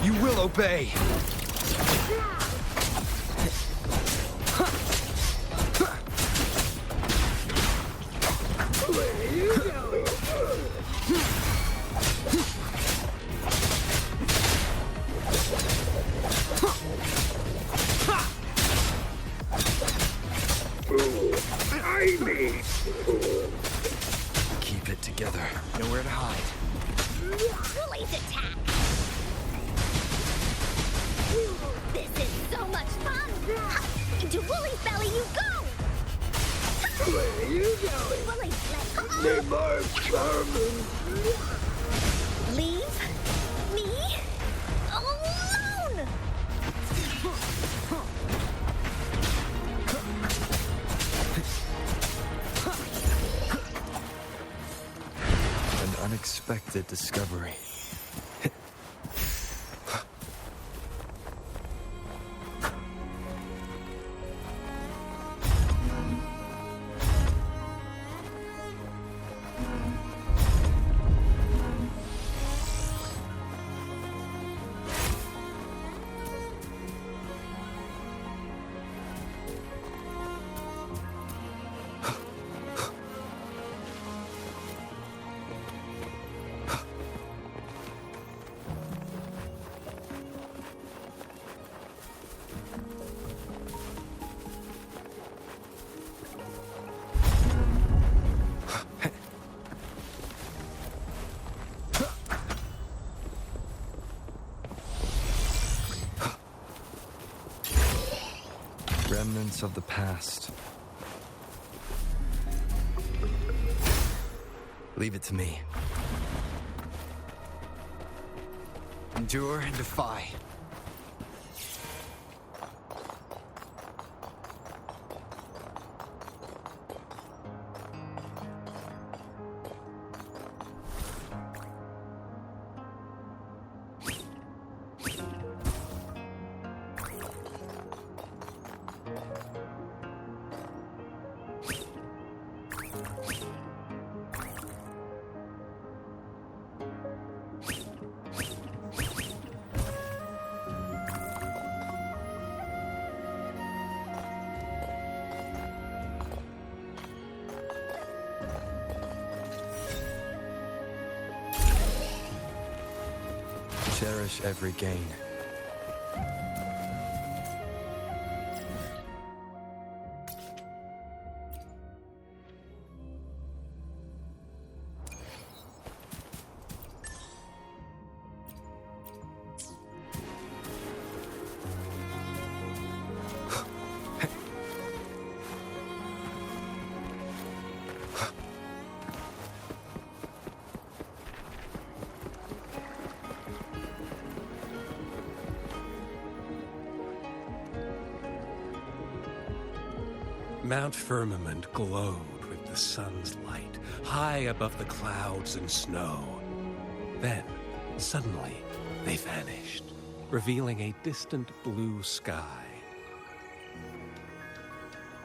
You will obey! Keep it together. Nowhere to hide. Woolie's attack! This is so much fun! Into Woolie's belly you go! Where are you going? Woolie's leg. They march Charmin. Leave me alone! And unexpected discovery. Remnants of the past. Leave it to me. Endure and defy. Cherish every gain. Mount Firmament glowed with the sun's light, high above the clouds and snow. Then, suddenly, they vanished, revealing a distant blue sky.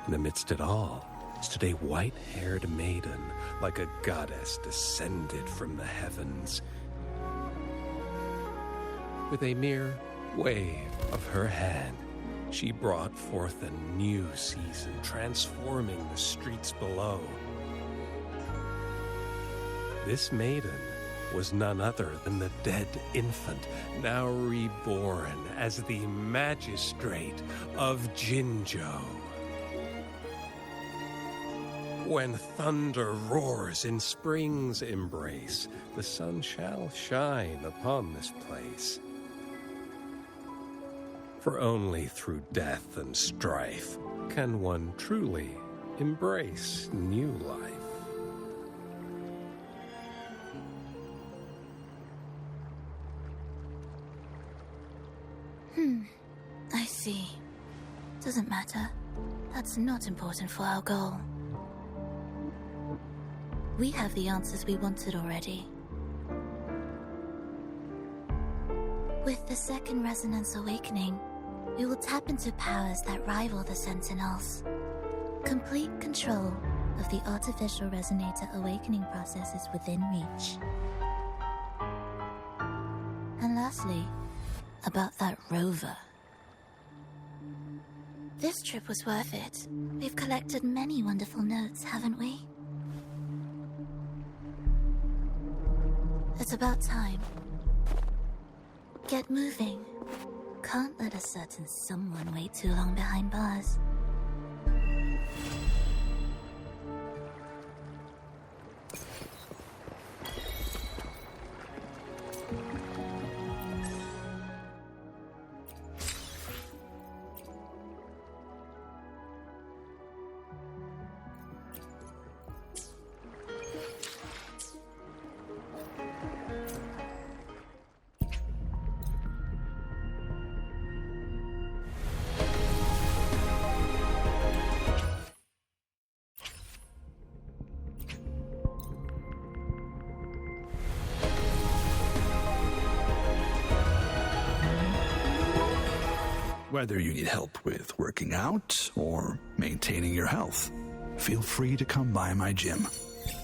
And amidst it all stood a white-haired maiden, like a goddess descended from the heavens. With a mere wave of her hand, she brought forth a new season, transforming the streets below. This maiden was none other than the dead infant, now reborn as the magistrate of Jinzhou. When thunder roars in spring's embrace, the sun shall shine upon this place. For only through death and strife can one truly embrace new life. I see. Doesn't matter. That's not important for our goal. We have the answers we wanted already. With the second resonance awakening, we will tap into powers that rival the Sentinels. Complete control of the artificial resonator awakening process is within reach. And lastly, about that rover. This trip was worth it. We've collected many wonderful notes, haven't we? It's about time. Get moving. Can't let a certain someone wait too long behind bars. Whether you need help with working out or maintaining your health, feel free to come by my gym.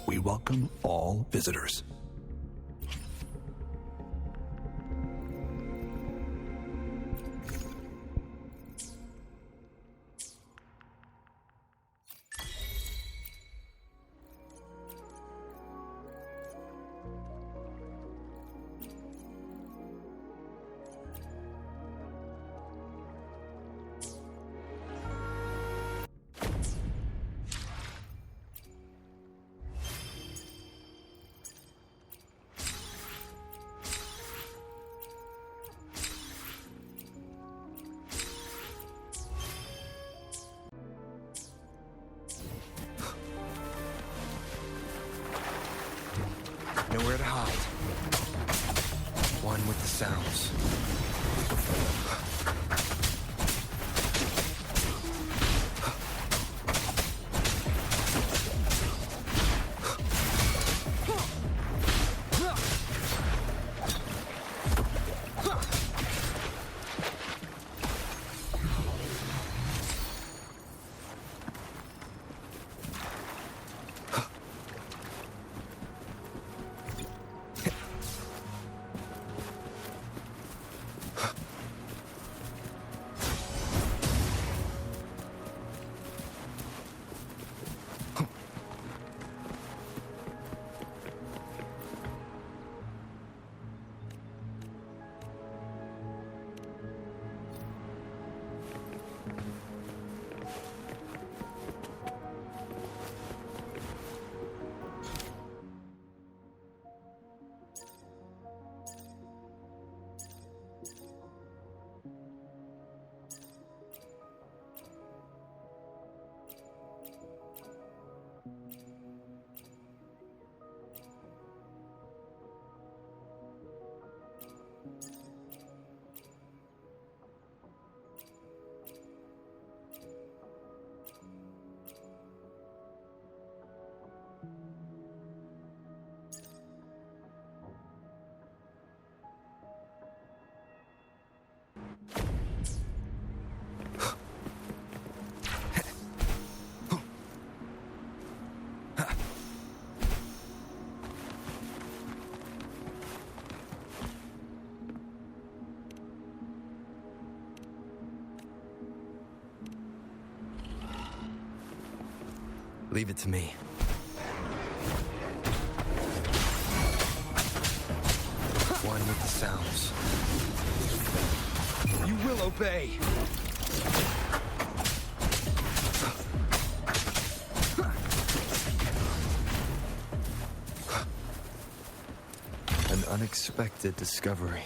We welcome all visitors. Nowhere to hide. One with the sounds. Leave it to me. One with the sounds. You will obey! An unexpected discovery.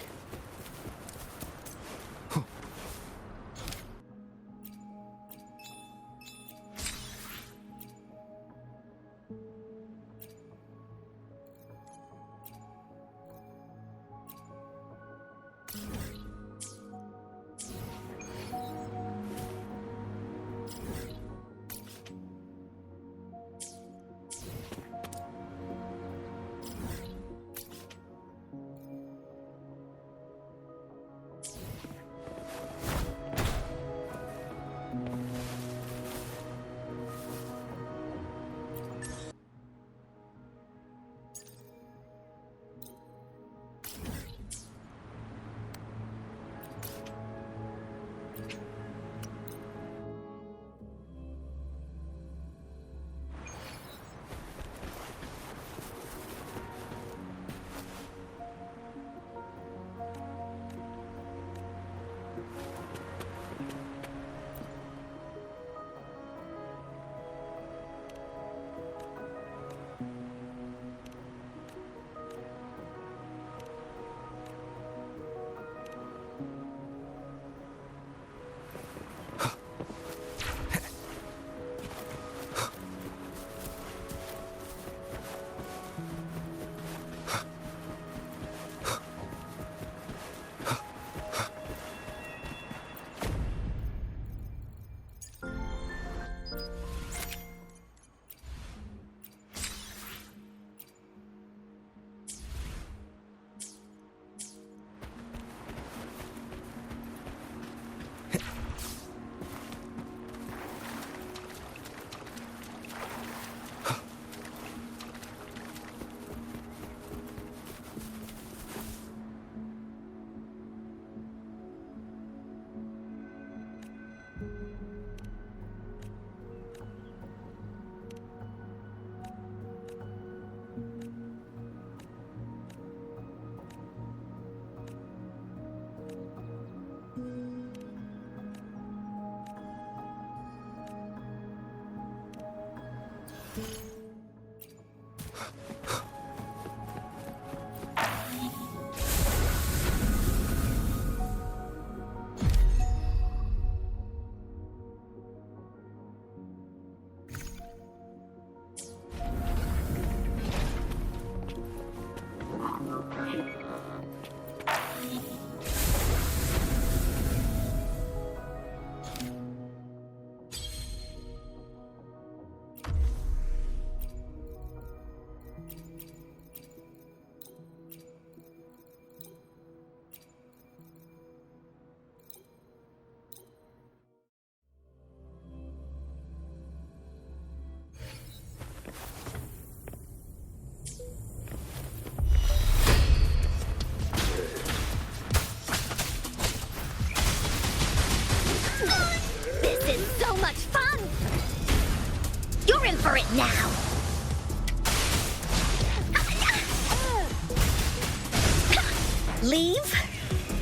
Leave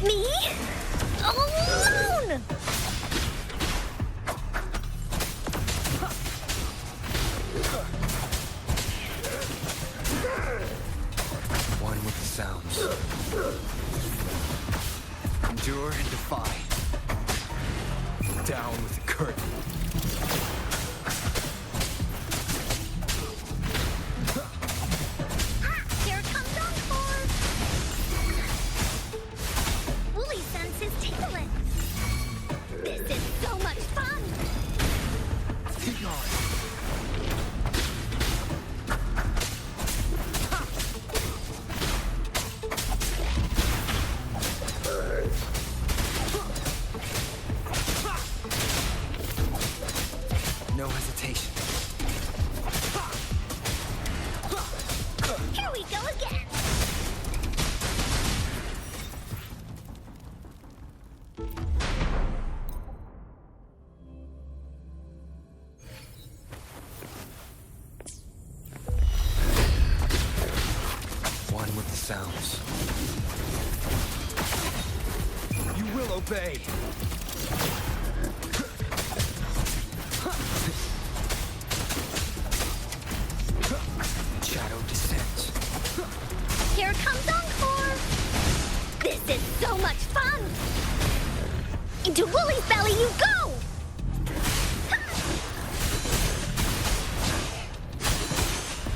me alone! One with the sounds. Endure and defy. Down with the curtain. Here comes Encore! Wooly senses tingling. This is so much fun! Keep on. No hesitation. Here we go again! One with the sounds. You will obey. Shadow descends. Here comes Encore! This is so much fun! Into Wooly's belly you go!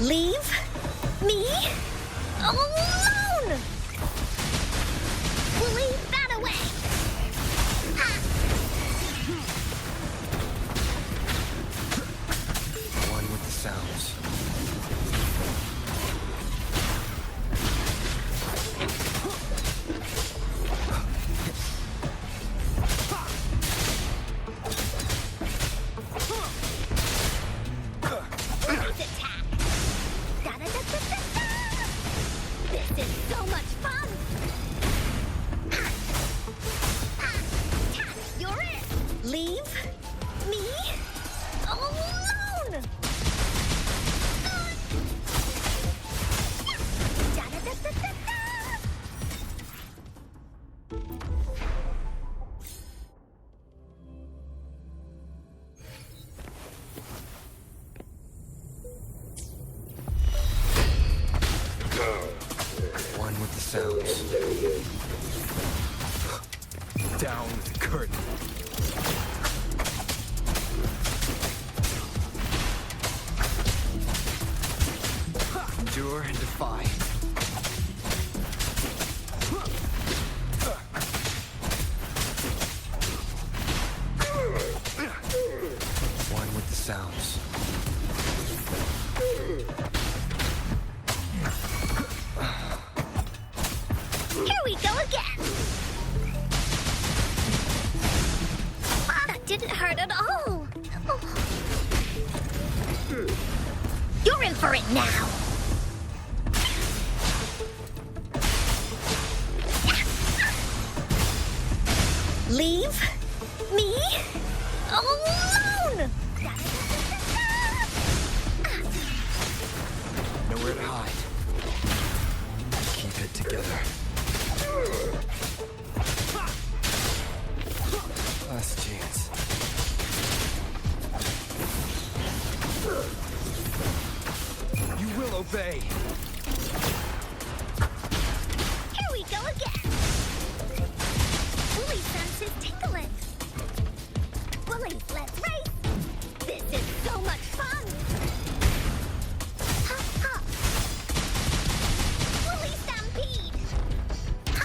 Leave me alone! Wooly, that away! One with the sounds. Nice attack! Da-da-da-da-da-da! This is so much fun! You're it! Leave me alone! Da-da-da-da-da-da! One with the sounds. Down with the curtain. Endure and defy. One with the sounds. Here we go again! That didn't hurt at all! You're in for it now! Leave me alone! Nowhere to hide. Keep it together. Last chance. You will obey. Here we go again! Wooly senses tingling. Wooly, let's race! This is so much fun! Ha ha! Wooly stampede! Ha.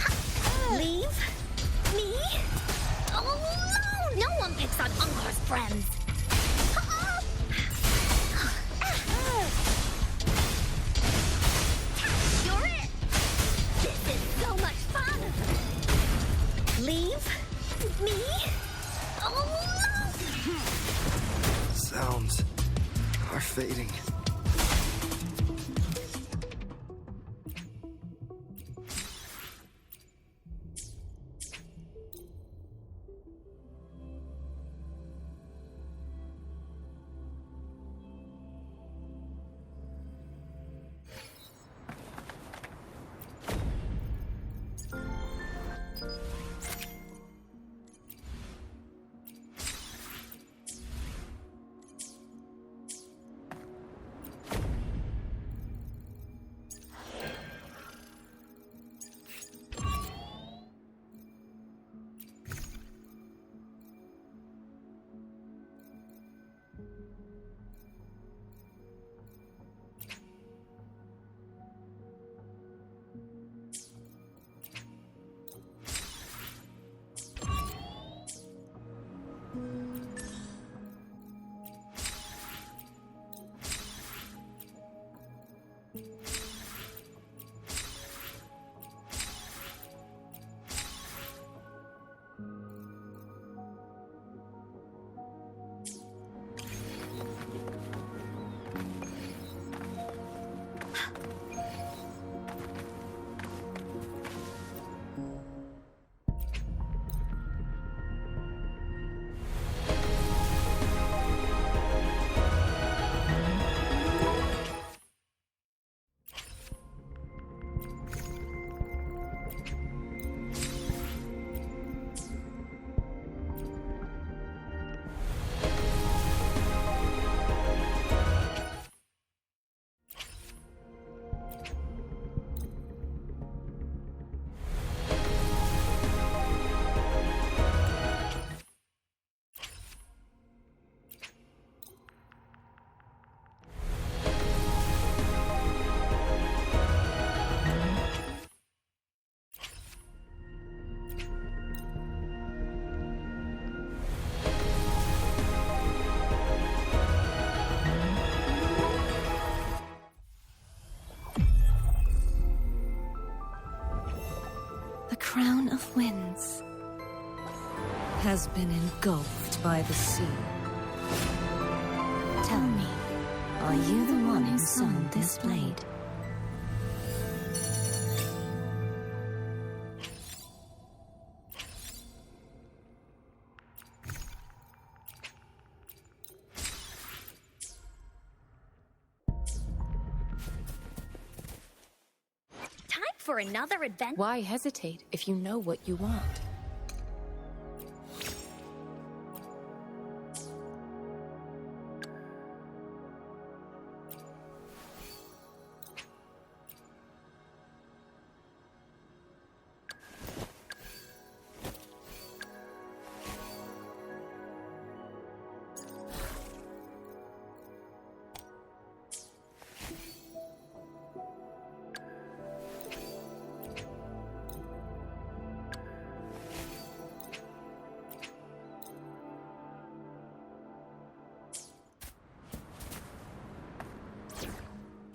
Ha. Leave me alone! No one picks on Encore's friends! Ha. The crown of winds has been engulfed by the sea. Tell me, are you the one who summoned this blade? For another adventure? Why hesitate if you know what you want?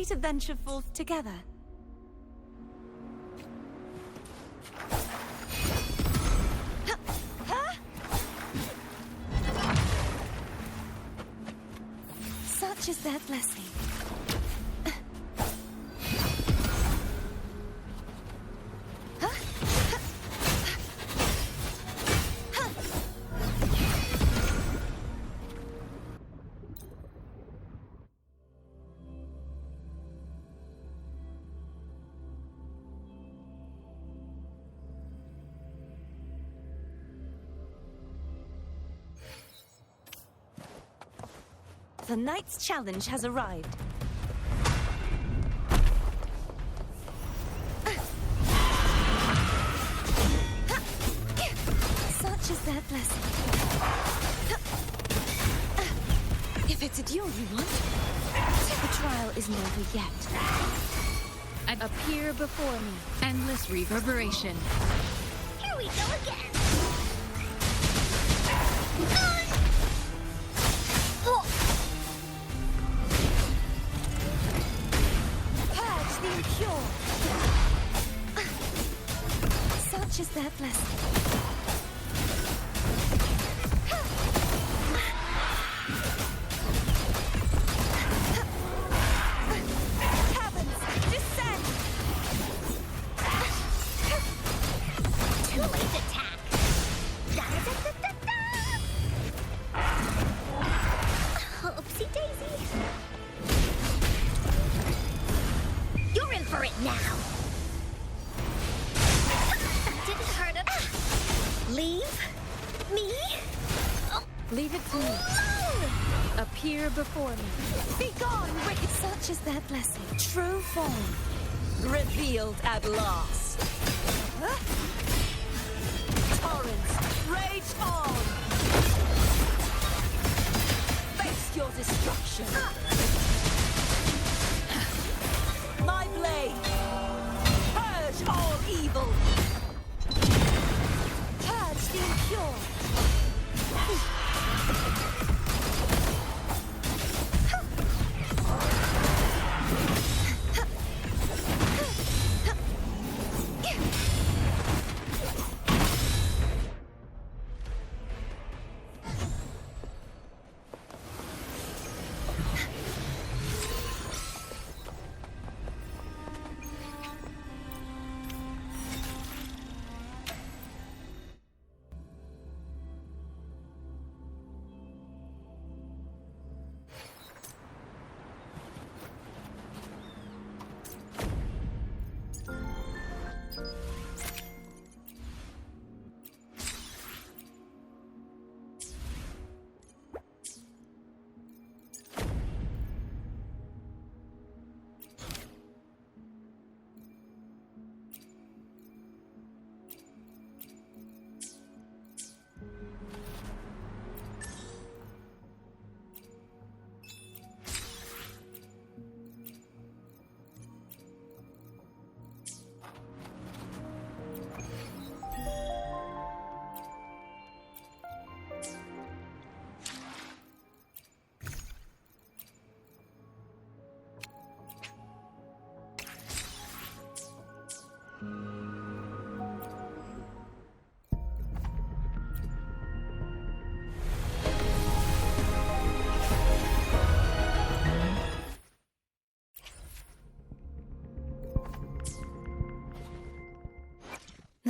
To venture forth together. Such is their blessing. The knight's challenge has arrived. Such is their blessing. If it's a duel you want, the trial isn't over yet. Appear before me. Endless reverberation. Here we go again. Such is their blessing. Heavens, descend! Too late attack. Oopsie daisy. You're in for it now. Leave me? Leave it to me. Appear before me. Be gone, wicked! Such is their blessing. True form. Revealed at last. Torrents, rage on! Face your destruction. My blade. Purge all evil. The impure.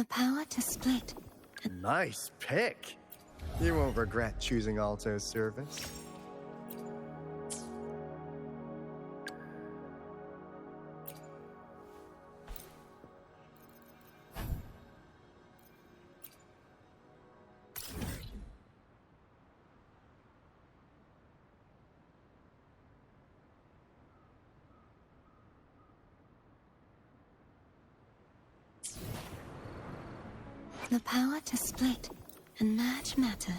The power to split. Nice pick. You won't regret choosing Alto's service. The power to split and merge matter.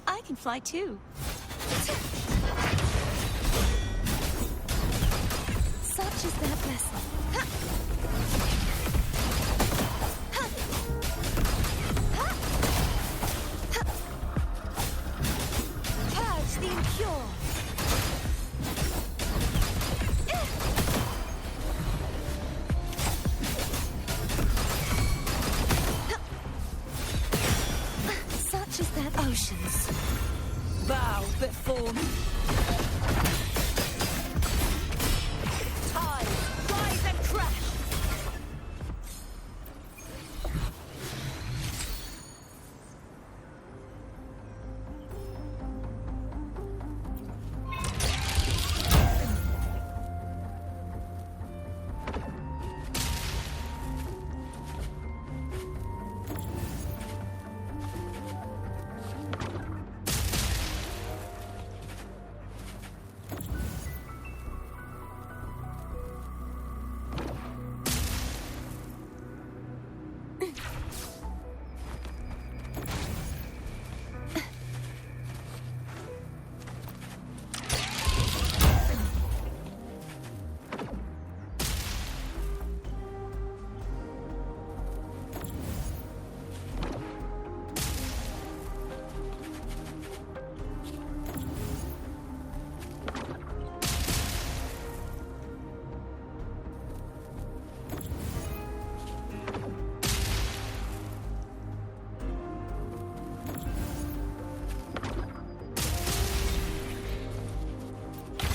I can fly too. Such is their blessing. Purge the impure. Such is their Oceans, bow before me. Tide, rise and crash.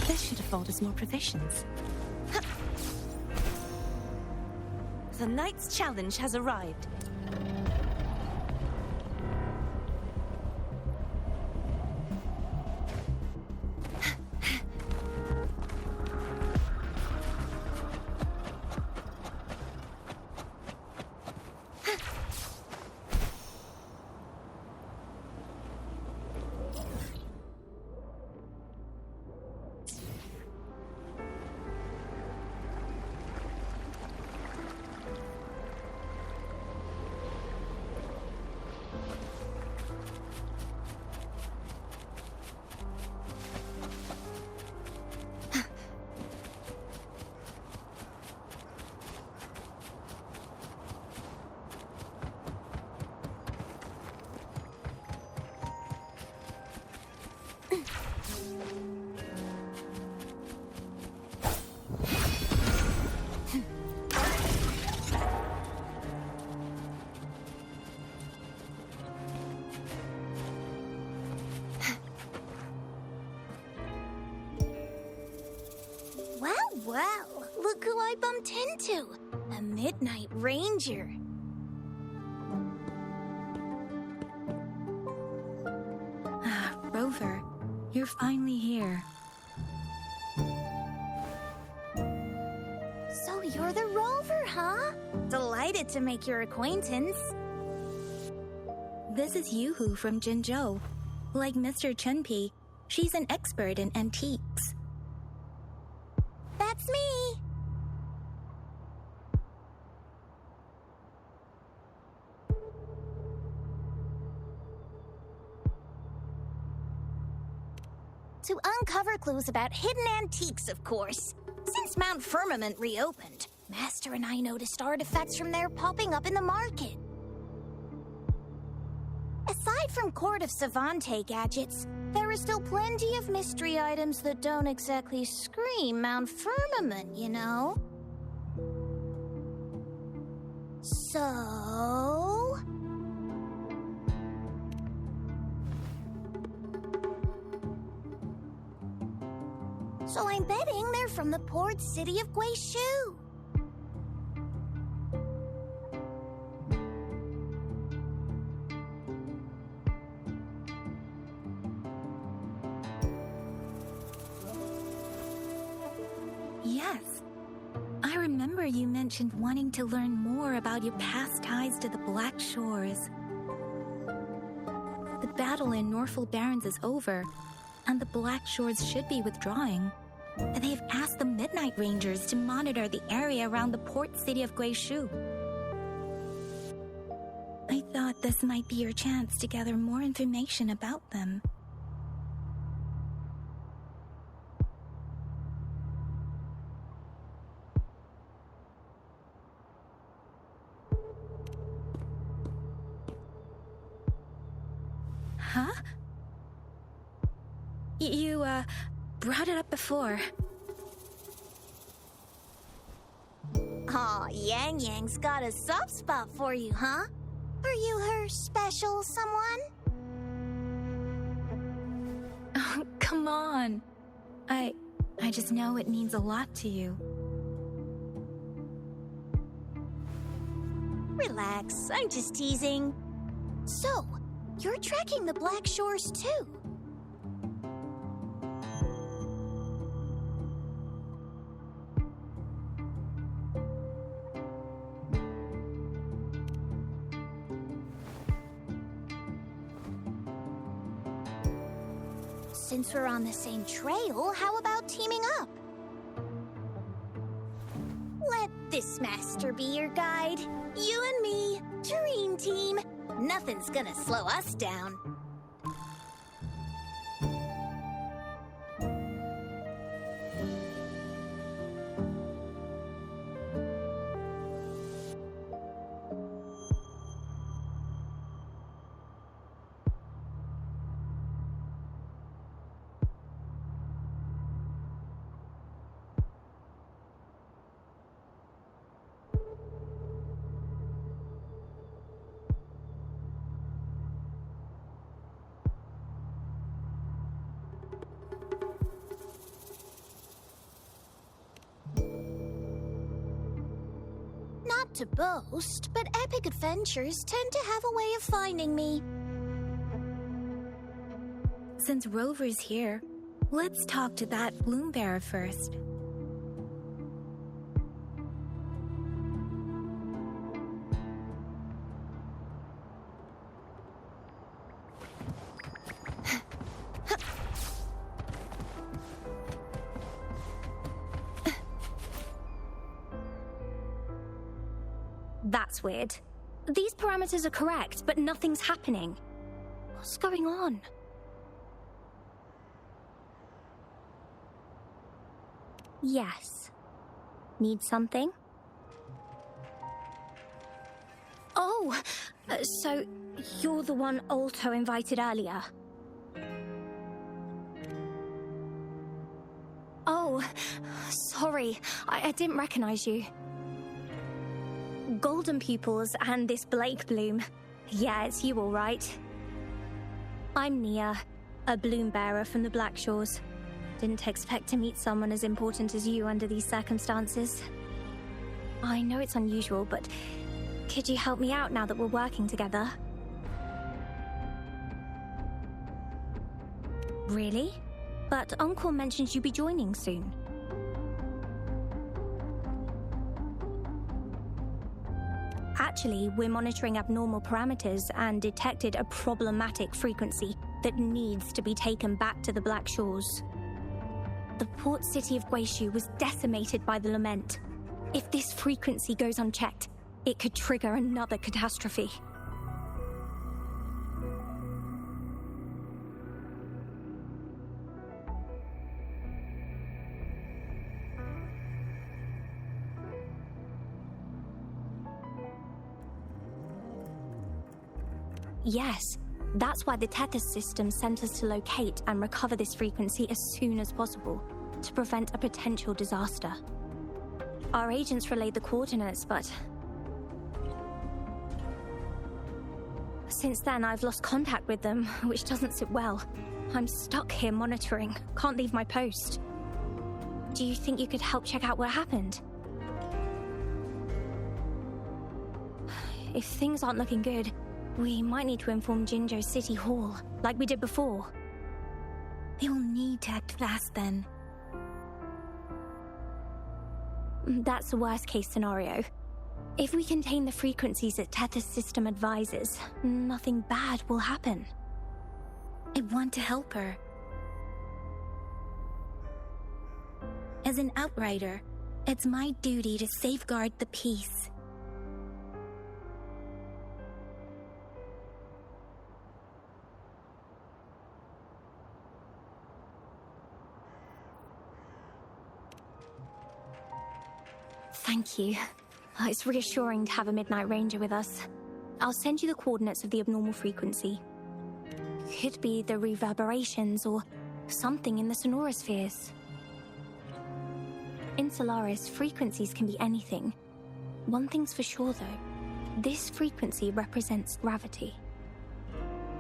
This should afford us more provisions. The Knight's challenge has arrived. Look who I bumped into! A Midnight Ranger. Rover, you're finally here. So you're the Rover, huh? Delighted to make your acquaintance. This is Yoo-hoo from Jinzhou. Like Mr. Chunpei, she's an expert in antiques. That's me! To uncover clues about hidden antiques, of course. Since Mount Firmament reopened, Master and I noticed artifacts from there popping up in the market. Aside from Court of Savante gadgets, there are still plenty of mystery items that don't exactly scream Mount Firmament, you know? So... So I'm betting they're from the port city of Guishu. Yes. I remember you mentioned wanting to learn more about your past ties to the Black Shores. The battle in Norfolk Barrens is over, and the Black Shores should be withdrawing. They've asked the Midnight Rangers to monitor the area around the port city of Guishu. I thought this might be your chance to gather more information about them. Huh? You, brought it up before. Aw, Yang Yang's got a soft spot for you, huh? Are you her special someone? Oh, come on. I just know it means a lot to you. Relax, I'm just teasing. So, you're tracking the Black Shores too? Since we're on the same trail, how about teaming up? Let this master be your guide. You and me, dream team. Nothing's gonna slow us down. Not to boast, but epic adventures tend to have a way of finding me. Since Rover's here, let's talk to that Bloom Bearer first. That's weird. These parameters are correct, but nothing's happening. What's going on? Yes. Need something? Oh, so you're the one Alto invited earlier. Oh, sorry, I didn't recognize you. Golden Pupils and this Blake Bloom. Yeah, it's you all right. I'm Nia, a bloom bearer from the Black Shores. Didn't expect to meet someone as important as you under these circumstances. I know it's unusual, but could you help me out now that we're working together? Really? But Uncle mentioned you'd be joining soon. Actually, we're monitoring abnormal parameters and detected a problematic frequency that needs to be taken back to the Black Shores. The port city of Guishu was decimated by the lament. If this frequency goes unchecked, it could trigger another catastrophe. Yes, that's why the Tethys system sent us to locate and recover this frequency as soon as possible, to prevent a potential disaster. Our agents relayed the coordinates, but since then I've lost contact with them, which doesn't sit well. I'm stuck here monitoring, can't leave my post. Do you think you could help check out what happened? If things aren't looking good, we might need to inform Jinzhou City Hall, like we did before. They will need to act fast then. That's the worst case scenario. If we contain the frequencies that Tethys system advises, nothing bad will happen. I want to help her. As an outrider, it's my duty to safeguard the peace. Thank you. It's reassuring to have a Midnight Ranger with us. I'll send you the coordinates of the abnormal frequency. Could be the reverberations or something in the sonorospheres. In Solaris, frequencies can be anything. One thing's for sure though, this frequency represents gravity.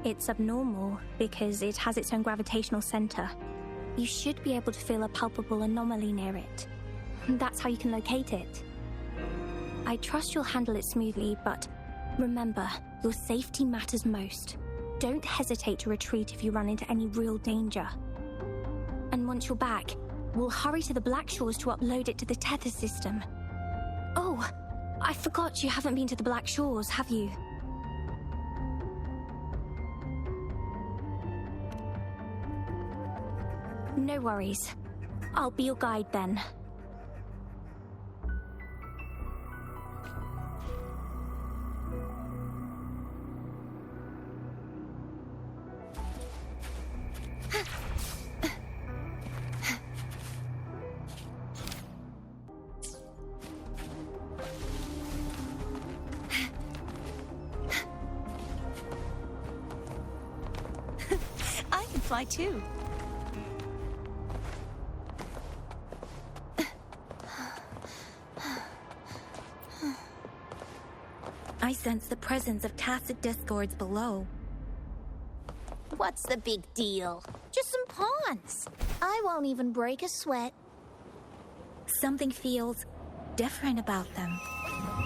It's abnormal because it has its own gravitational center. You should be able to feel a palpable anomaly near it. That's how you can locate it. I trust you'll handle it smoothly, but remember, your safety matters most. Don't hesitate to retreat if you run into any real danger. And once you're back, we'll hurry to the Black Shores to upload it to the Tethys system. Oh, I forgot you haven't been to the Black Shores, have you? No worries. I'll be your guide then. I can fly too. I sense the presence of tacit discords below. What's the big deal? Just some pawns. I won't even break a sweat. Something feels different about them.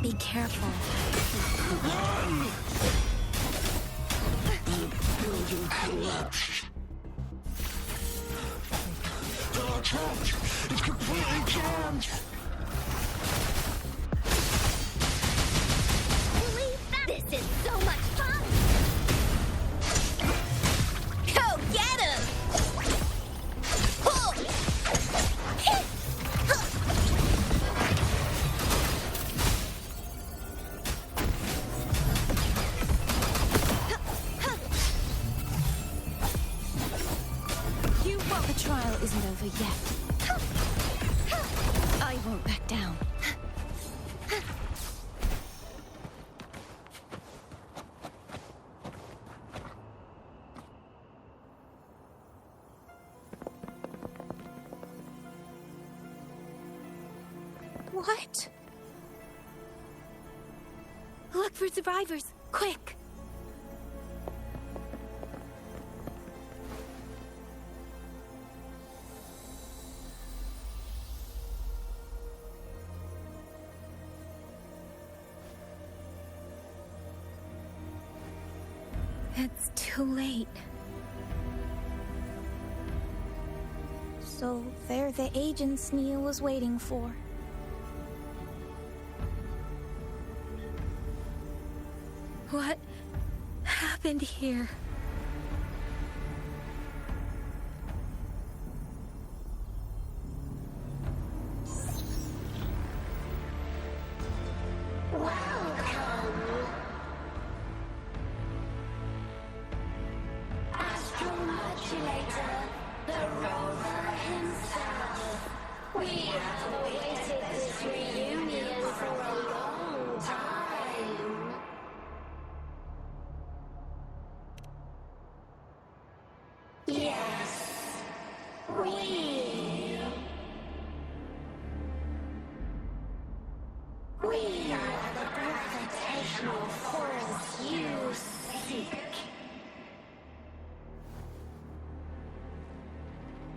Be careful. Building collapsed. Our trench is completely jammed. This is so much fun! Go get him! You won't. The trial isn't over yet. I won't back down. What? Look for survivors, quick! It's too late. So they're the agents Nia was waiting for. What happened here?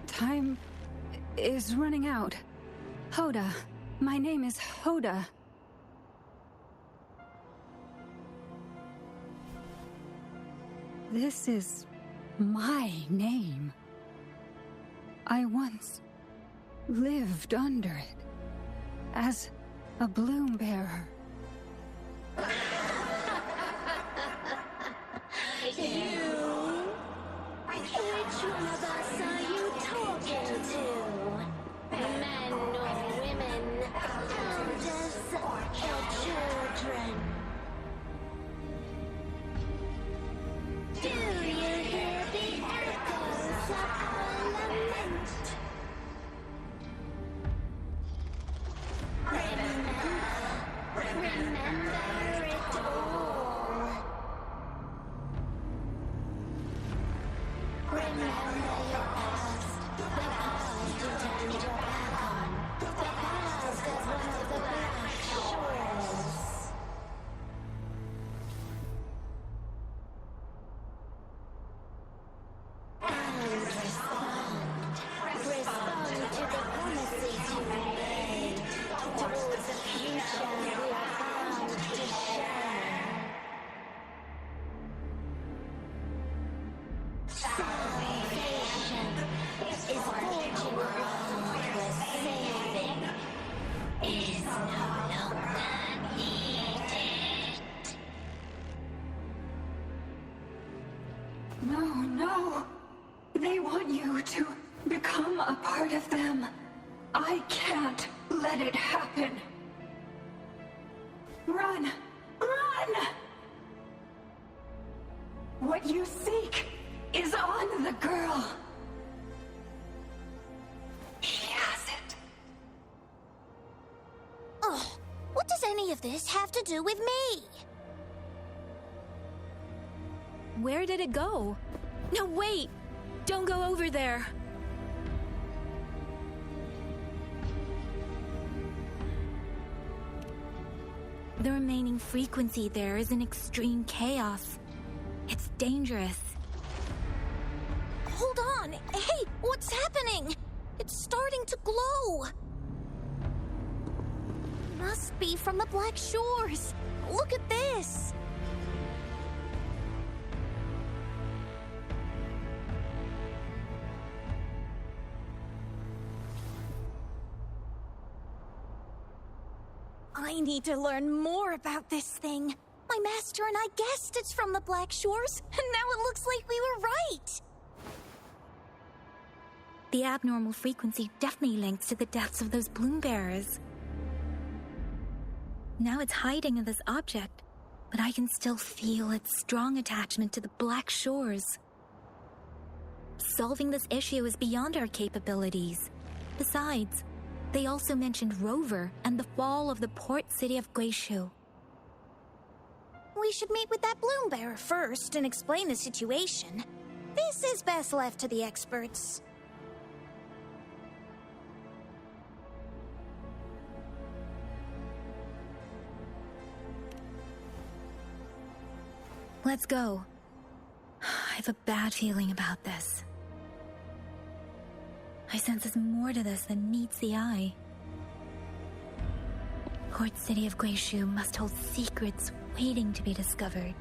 Time is running out. Hoda. My name is Hoda. This is my name. I once lived under it as a bloom bearer. You? Which one of us are you talking to? Men or women? Elders or children? Do you hear the echoes of our lament? Remember it all. Remember your past, the past you turned your back on, the past as one of the Black Shores. And respond to the promises you made towards the future we are bound to share. Salvation is forging wrong with saving is no longer needed. No. They want you to become a part of them. I can't let it happen. Run! What you seek is on the girl. She has it. Oh, what does any of this have to do with me? Where did it go? No, wait! Don't go over there! The remaining frequency there is in extreme chaos. It's dangerous. Hold on! Hey, what's happening? It's starting to glow! Must be from the Black Shores. Look at this! I need to learn more about this thing. My master and I guessed it's from the Black Shores, and now it looks like we were right. The abnormal frequency definitely links to the deaths of those bloom bearers. Now it's hiding in this object, but I can still feel its strong attachment to the Black Shores. Solving this issue is beyond our capabilities. Besides, they also mentioned Rover and the fall of the port city of Guishu. We should meet with that bloom bearer first and explain the situation. This is best left to the experts. Let's go. I have a bad feeling about this. I sense there's more to this than meets the eye. Port City of Guishu must hold secrets waiting to be discovered.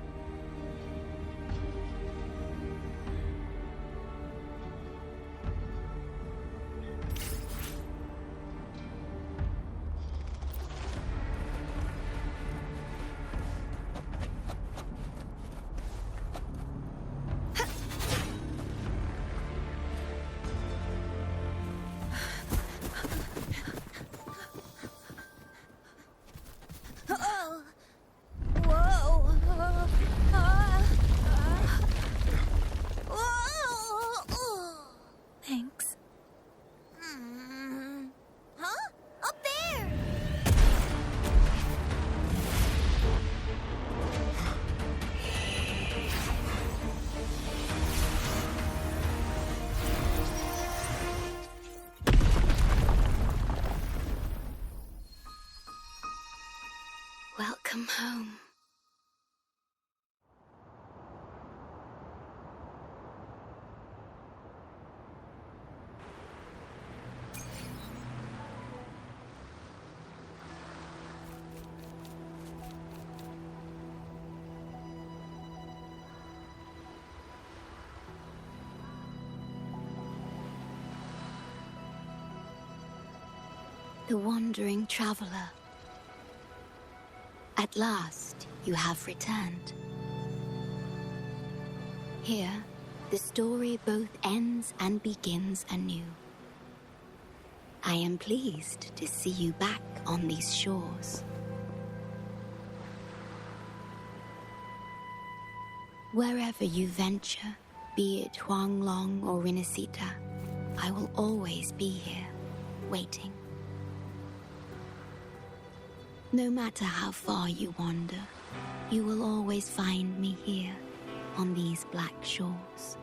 Welcome home. The wandering traveler. At last, you have returned. Here, the story both ends and begins anew. I am pleased to see you back on these shores. Wherever you venture, be it Huanglong or Rinasita, I will always be here, waiting. No matter how far you wander, you will always find me here on these black shores.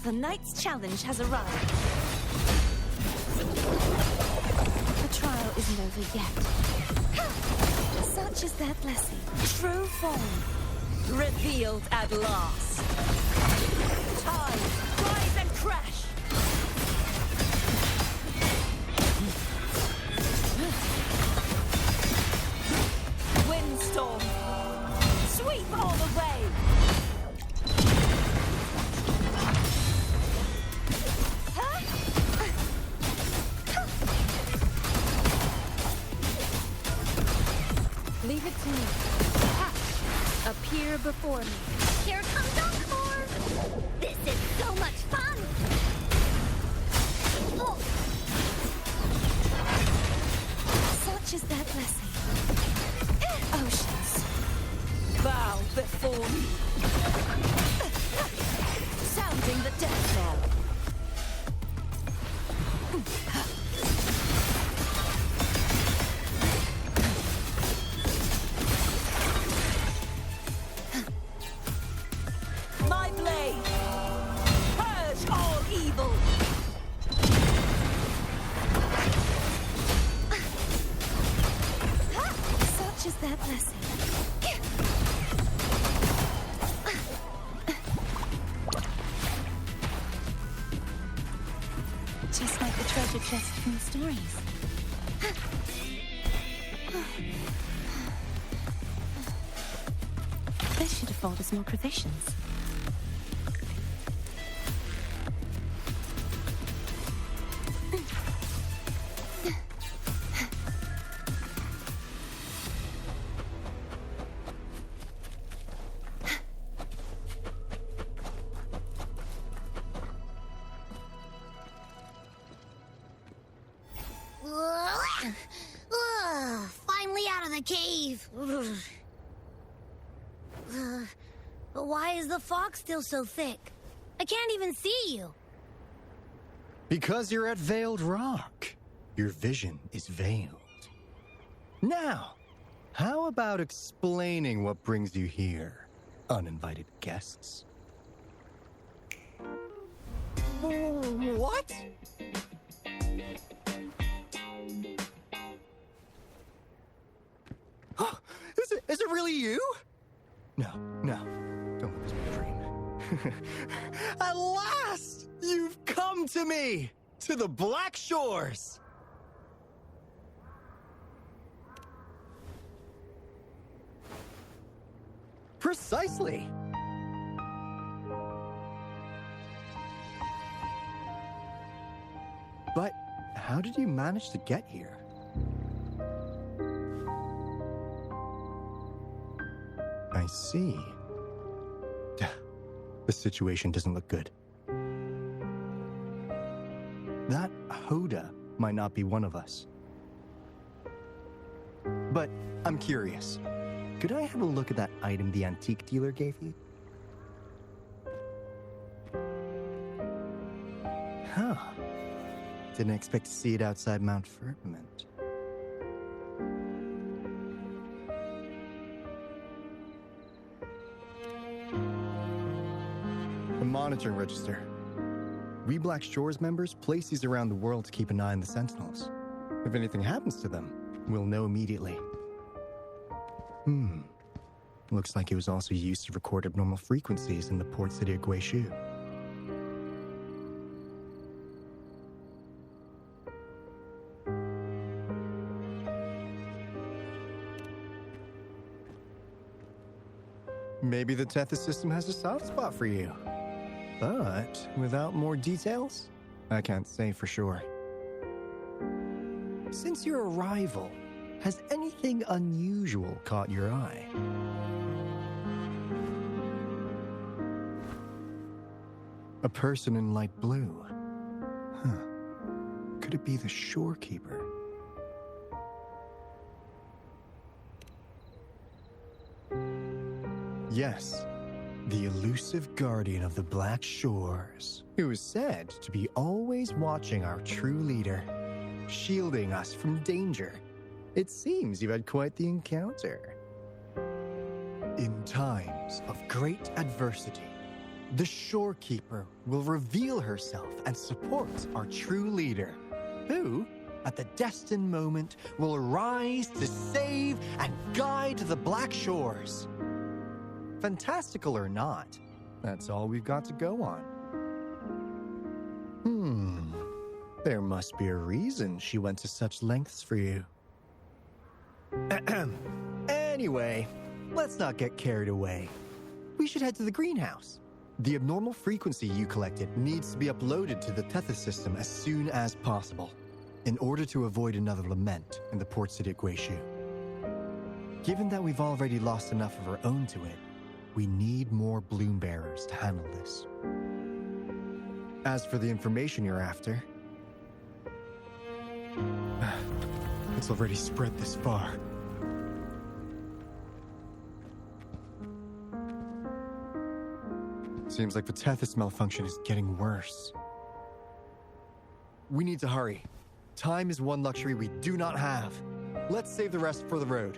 The knight's challenge has arrived. The trial isn't over yet. Such is their blessing. True form. Revealed at last. Time, rise and crash. Windstorm. Sweep all the way. Leave it to me. Appear before me. Here comes Encore! This is so much fun! Oh. Such is their blessing. Oceans, bow before me. Sounding the death knell. My blade! Purge all evil! Such is their blessing. Just like the treasure chest from the stories. This should afford us more provisions. Finally out of the cave. But why is the fog still so thick? I can't even see you. Because you're at Veiled Rock. Your vision is veiled. Now, how about explaining what brings you here, uninvited guests? What? Is it really you? No, don't let this be a dream. At last, you've come to me, to the Black Shores. Precisely. But how did you manage to get here? I see. The situation doesn't look good. That Hoda might not be one of us. But I'm curious. Could I have a look at that item the antique dealer gave you? Huh. Didn't expect to see it outside Mount Firmament. A monitoring register. We Black Shores members place these around the world to keep an eye on the Sentinels. If anything happens to them, we'll know immediately. Looks like it was also used to record abnormal frequencies in the port city of Guishu. Maybe the Tethys system has a soft spot for you. But without more details, I can't say for sure. Since your arrival, has anything unusual caught your eye? A person in light blue. Huh. Could it be the shorekeeper? Yes, the elusive guardian of the Black Shores, who is said to be always watching our true leader, shielding us from danger. It seems you've had quite the encounter. In times of great adversity, the shorekeeper will reveal herself and support our true leader, who, at the destined moment, will arise to save and guide the Black Shores. Fantastical or not, that's all we've got to go on. There must be a reason she went to such lengths for you. Anyway, let's not get carried away. We should head to the greenhouse. The abnormal frequency you collected needs to be uploaded to the Tethys system as soon as possible, in order to avoid another lament in the port city of Guishu. Given that we've already lost enough of our own to it, we need more bloom bearers to handle this. As for the information you're after, it's already spread this far. Seems like the Tethys malfunction is getting worse. We need to hurry. Time is one luxury we do not have. Let's save the rest for the road.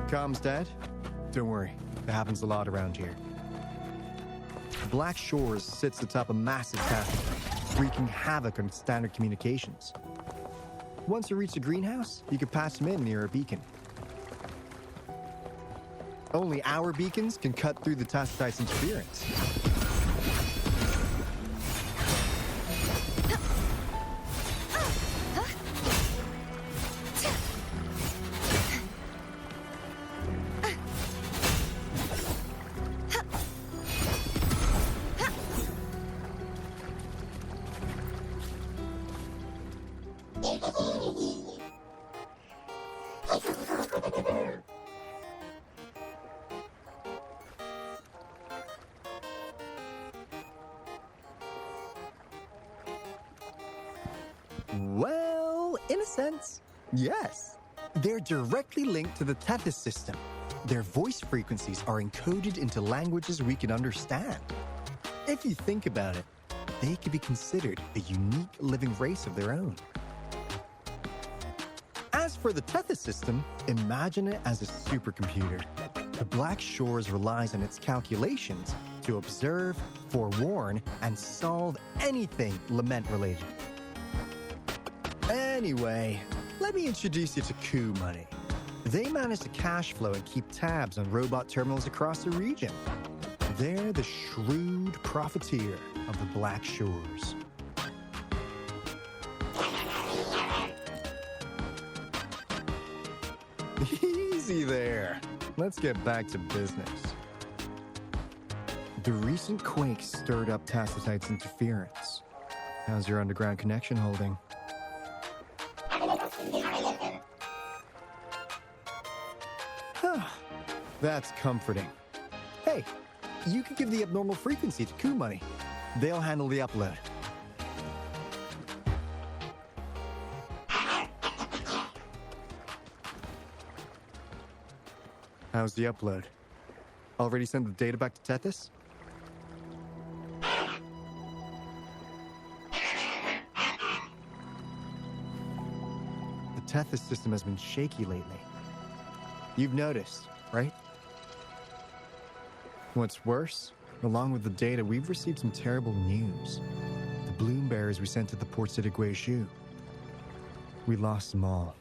Comms dead? Don't worry, it happens a lot around here. Black Shores sits atop a massive castle, wreaking havoc on standard communications. Once you reach the greenhouse, you can patch them in near a beacon. Only our beacons can cut through the Tacitite's interference. Well, in a sense, yes. They're directly linked to the Tethys system. Their voice frequencies are encoded into languages we can understand. If you think about it, they could be considered a unique living race of their own. As for the Tethys system, imagine it as a supercomputer. The Black Shores relies on its calculations to observe, forewarn, and solve anything Lament-related. Anyway, let me introduce you to Coup Money. They manage to cash flow and keep tabs on robot terminals across the region. They're the shrewd profiteer of the Black Shores. Easy there. Let's get back to business. The recent quake stirred up Tacitite's interference. How's your underground connection holding? That's comforting. Hey, you could give the abnormal frequency to Coup Money. They'll handle the upload. How's the upload? Already sent the data back to Tethys? The Tethys system has been shaky lately. You've noticed, right? What's worse, along with the data, we've received some terrible news. The bloom bearers we sent to the port city Guizhou. We lost them all.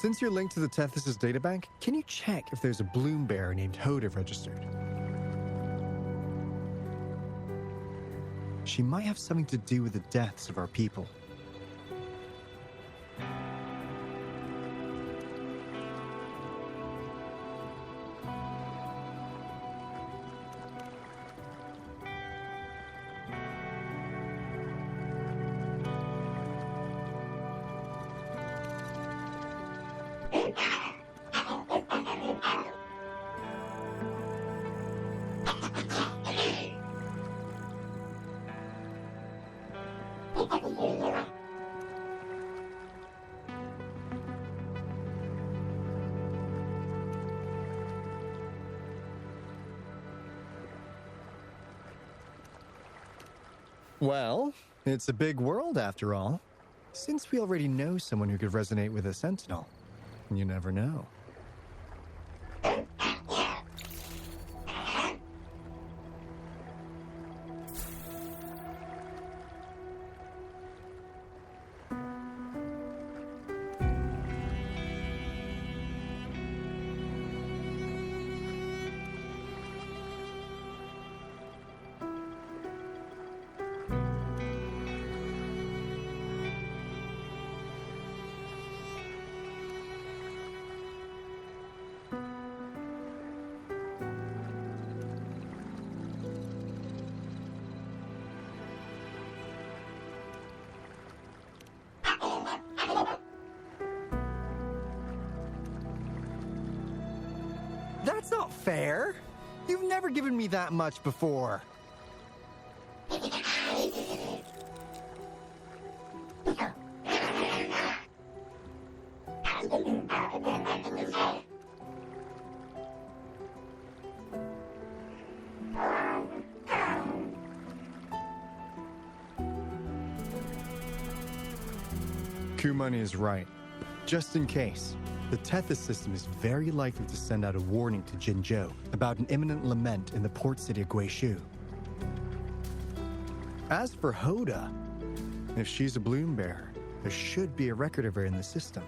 Since you're linked to the Tethys' databank, can you check if there's a bloom bearer named Hoda registered? She might have something to do with the deaths of our people. Well, it's a big world after all. Since we already know someone who could resonate with a Sentinel, you never know. That's not fair. You've never given me that much before. Coup Money is right. Just in case, the Tethys system is very likely to send out a warning to Jinzhou about an imminent lament in the port city of Guizhou. As for Hoda, if she's a bloom bearer, there should be a record of her in the system.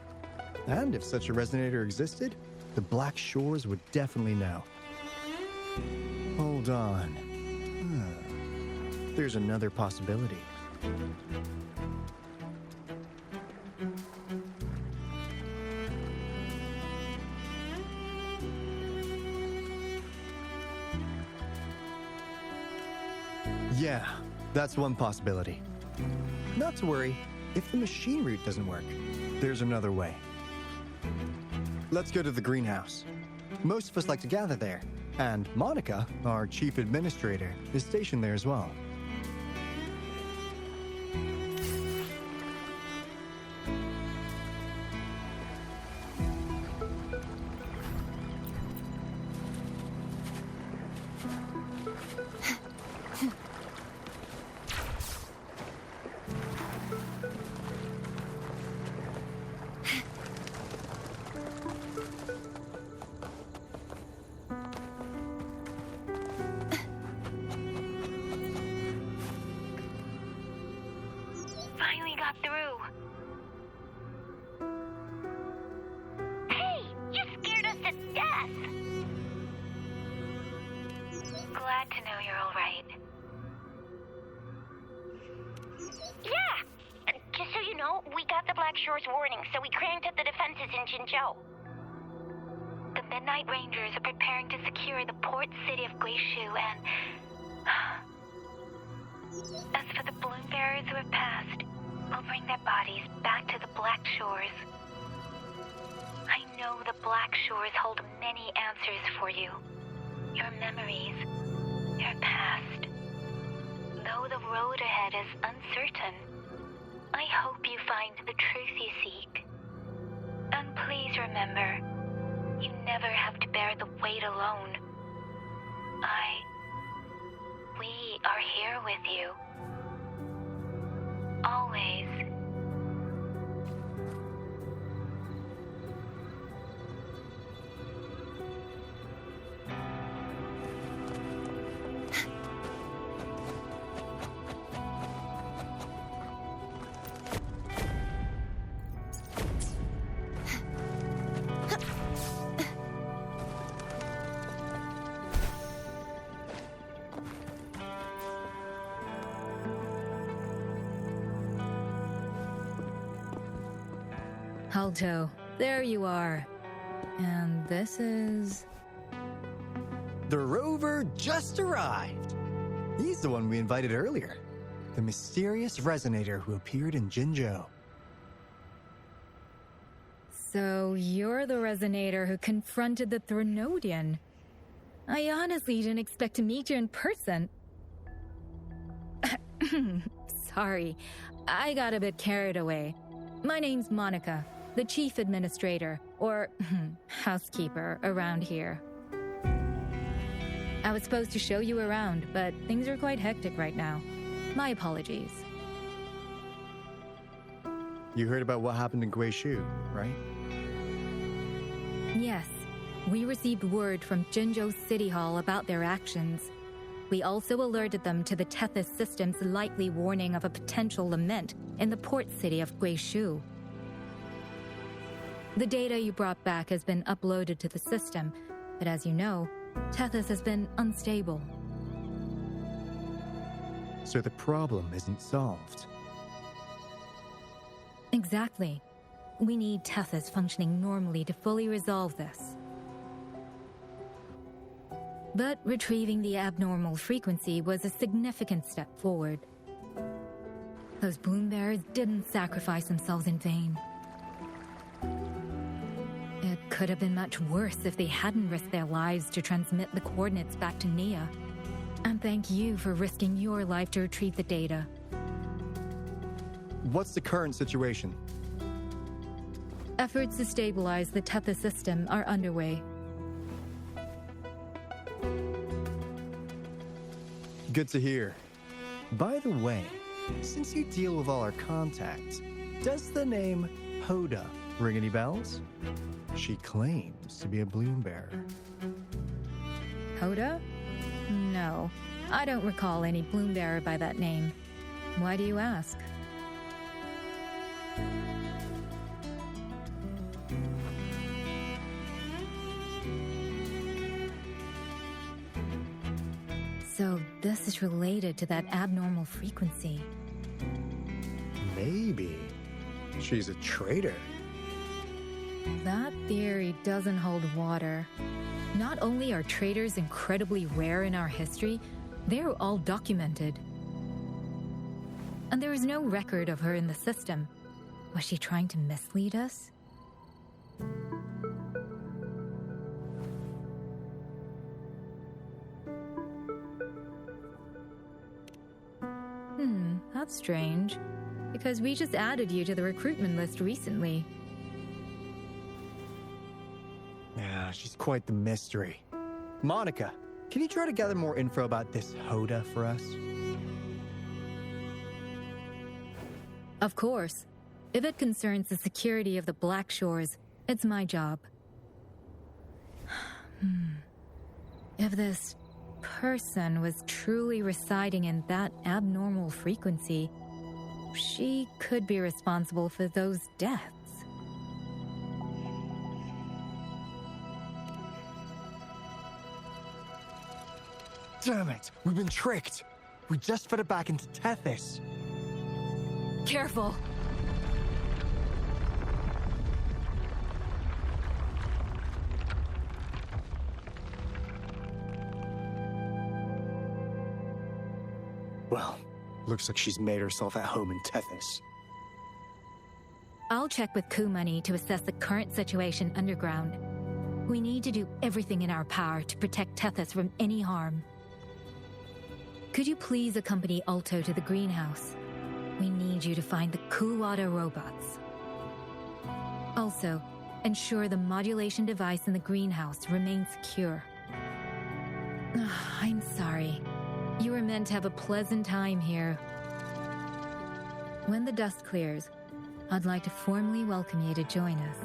And if such a resonator existed, the Black Shores would definitely know. Hold on. There's another possibility. Yeah, that's one possibility. Not to worry, if the machine route doesn't work, there's another way. Let's go to the greenhouse. Most of us like to gather there, and Monica, our chief administrator, is stationed there as well. to know you're all right. Yeah! Just so you know, we got the Black Shore's warning, so we cranked up the defenses in Jinzhou. The Midnight Rangers are preparing to secure the port city of Guishu and... As for the Bloom Bearers who have passed, we'll bring their bodies back to the Black Shores. I know the Black Shores hold many answers for you. Your memories, your past. Though the road ahead is uncertain, I hope you find the truth you seek. And please remember, you never have to bear the weight alone. We are here with you. Always. Alto, there you are. And this is... The rover just arrived. He's the one we invited earlier. The mysterious resonator who appeared in Jinzhou. So you're the resonator who confronted the Threnodian. I honestly didn't expect to meet you in person. Sorry, I got a bit carried away. My name's Monica, the chief administrator, or housekeeper, around here. I was supposed to show you around, but things are quite hectic right now. My apologies. You heard about what happened in Guishu, right? Yes, we received word from Jinzhou City Hall about their actions. We also alerted them to the Tethys system's likely warning of a potential lament in the port city of Guishu. The data you brought back has been uploaded to the system, but as you know, Tethys has been unstable. So the problem isn't solved. Exactly. We need Tethys functioning normally to fully resolve this. But retrieving the abnormal frequency was a significant step forward. Those Bloom Bearers didn't sacrifice themselves in vain. It could have been much worse if they hadn't risked their lives to transmit the coordinates back to Nia. And thank you for risking your life to retrieve the data. What's the current situation? Efforts to stabilize the Tethys system are underway. Good to hear. By the way, since you deal with all our contacts, does the name Hoda ring any bells? She claims to be a Bloom Bearer. Hoda? No, I don't recall any Bloom Bearer by that name. Why do you ask? So this is related to that abnormal frequency. Maybe. She's a traitor. That theory doesn't hold water. Not only are traitors incredibly rare in our history, they're all documented. And there is no record of her in the system. Was she trying to mislead us? That's strange. Because we just added you to the recruitment list recently. Yeah, she's quite the mystery. Monica, can you try to gather more info about this Hoda for us? Of course. If it concerns the security of the Black Shores, it's my job. If this person was truly residing in that abnormal frequency, she could be responsible for those deaths. Damn it! We've been tricked! We just fed it back into Tethys. Careful! Well, looks like she's made herself at home in Tethys. I'll check with Coup Money to assess the current situation underground. We need to do everything in our power to protect Tethys from any harm. Could you please accompany Alto to the greenhouse? We need you to find the Kuwata robots. Also, ensure the modulation device in the greenhouse remains secure. I'm sorry. You were meant to have a pleasant time here. When the dust clears, I'd like to formally welcome you to join us.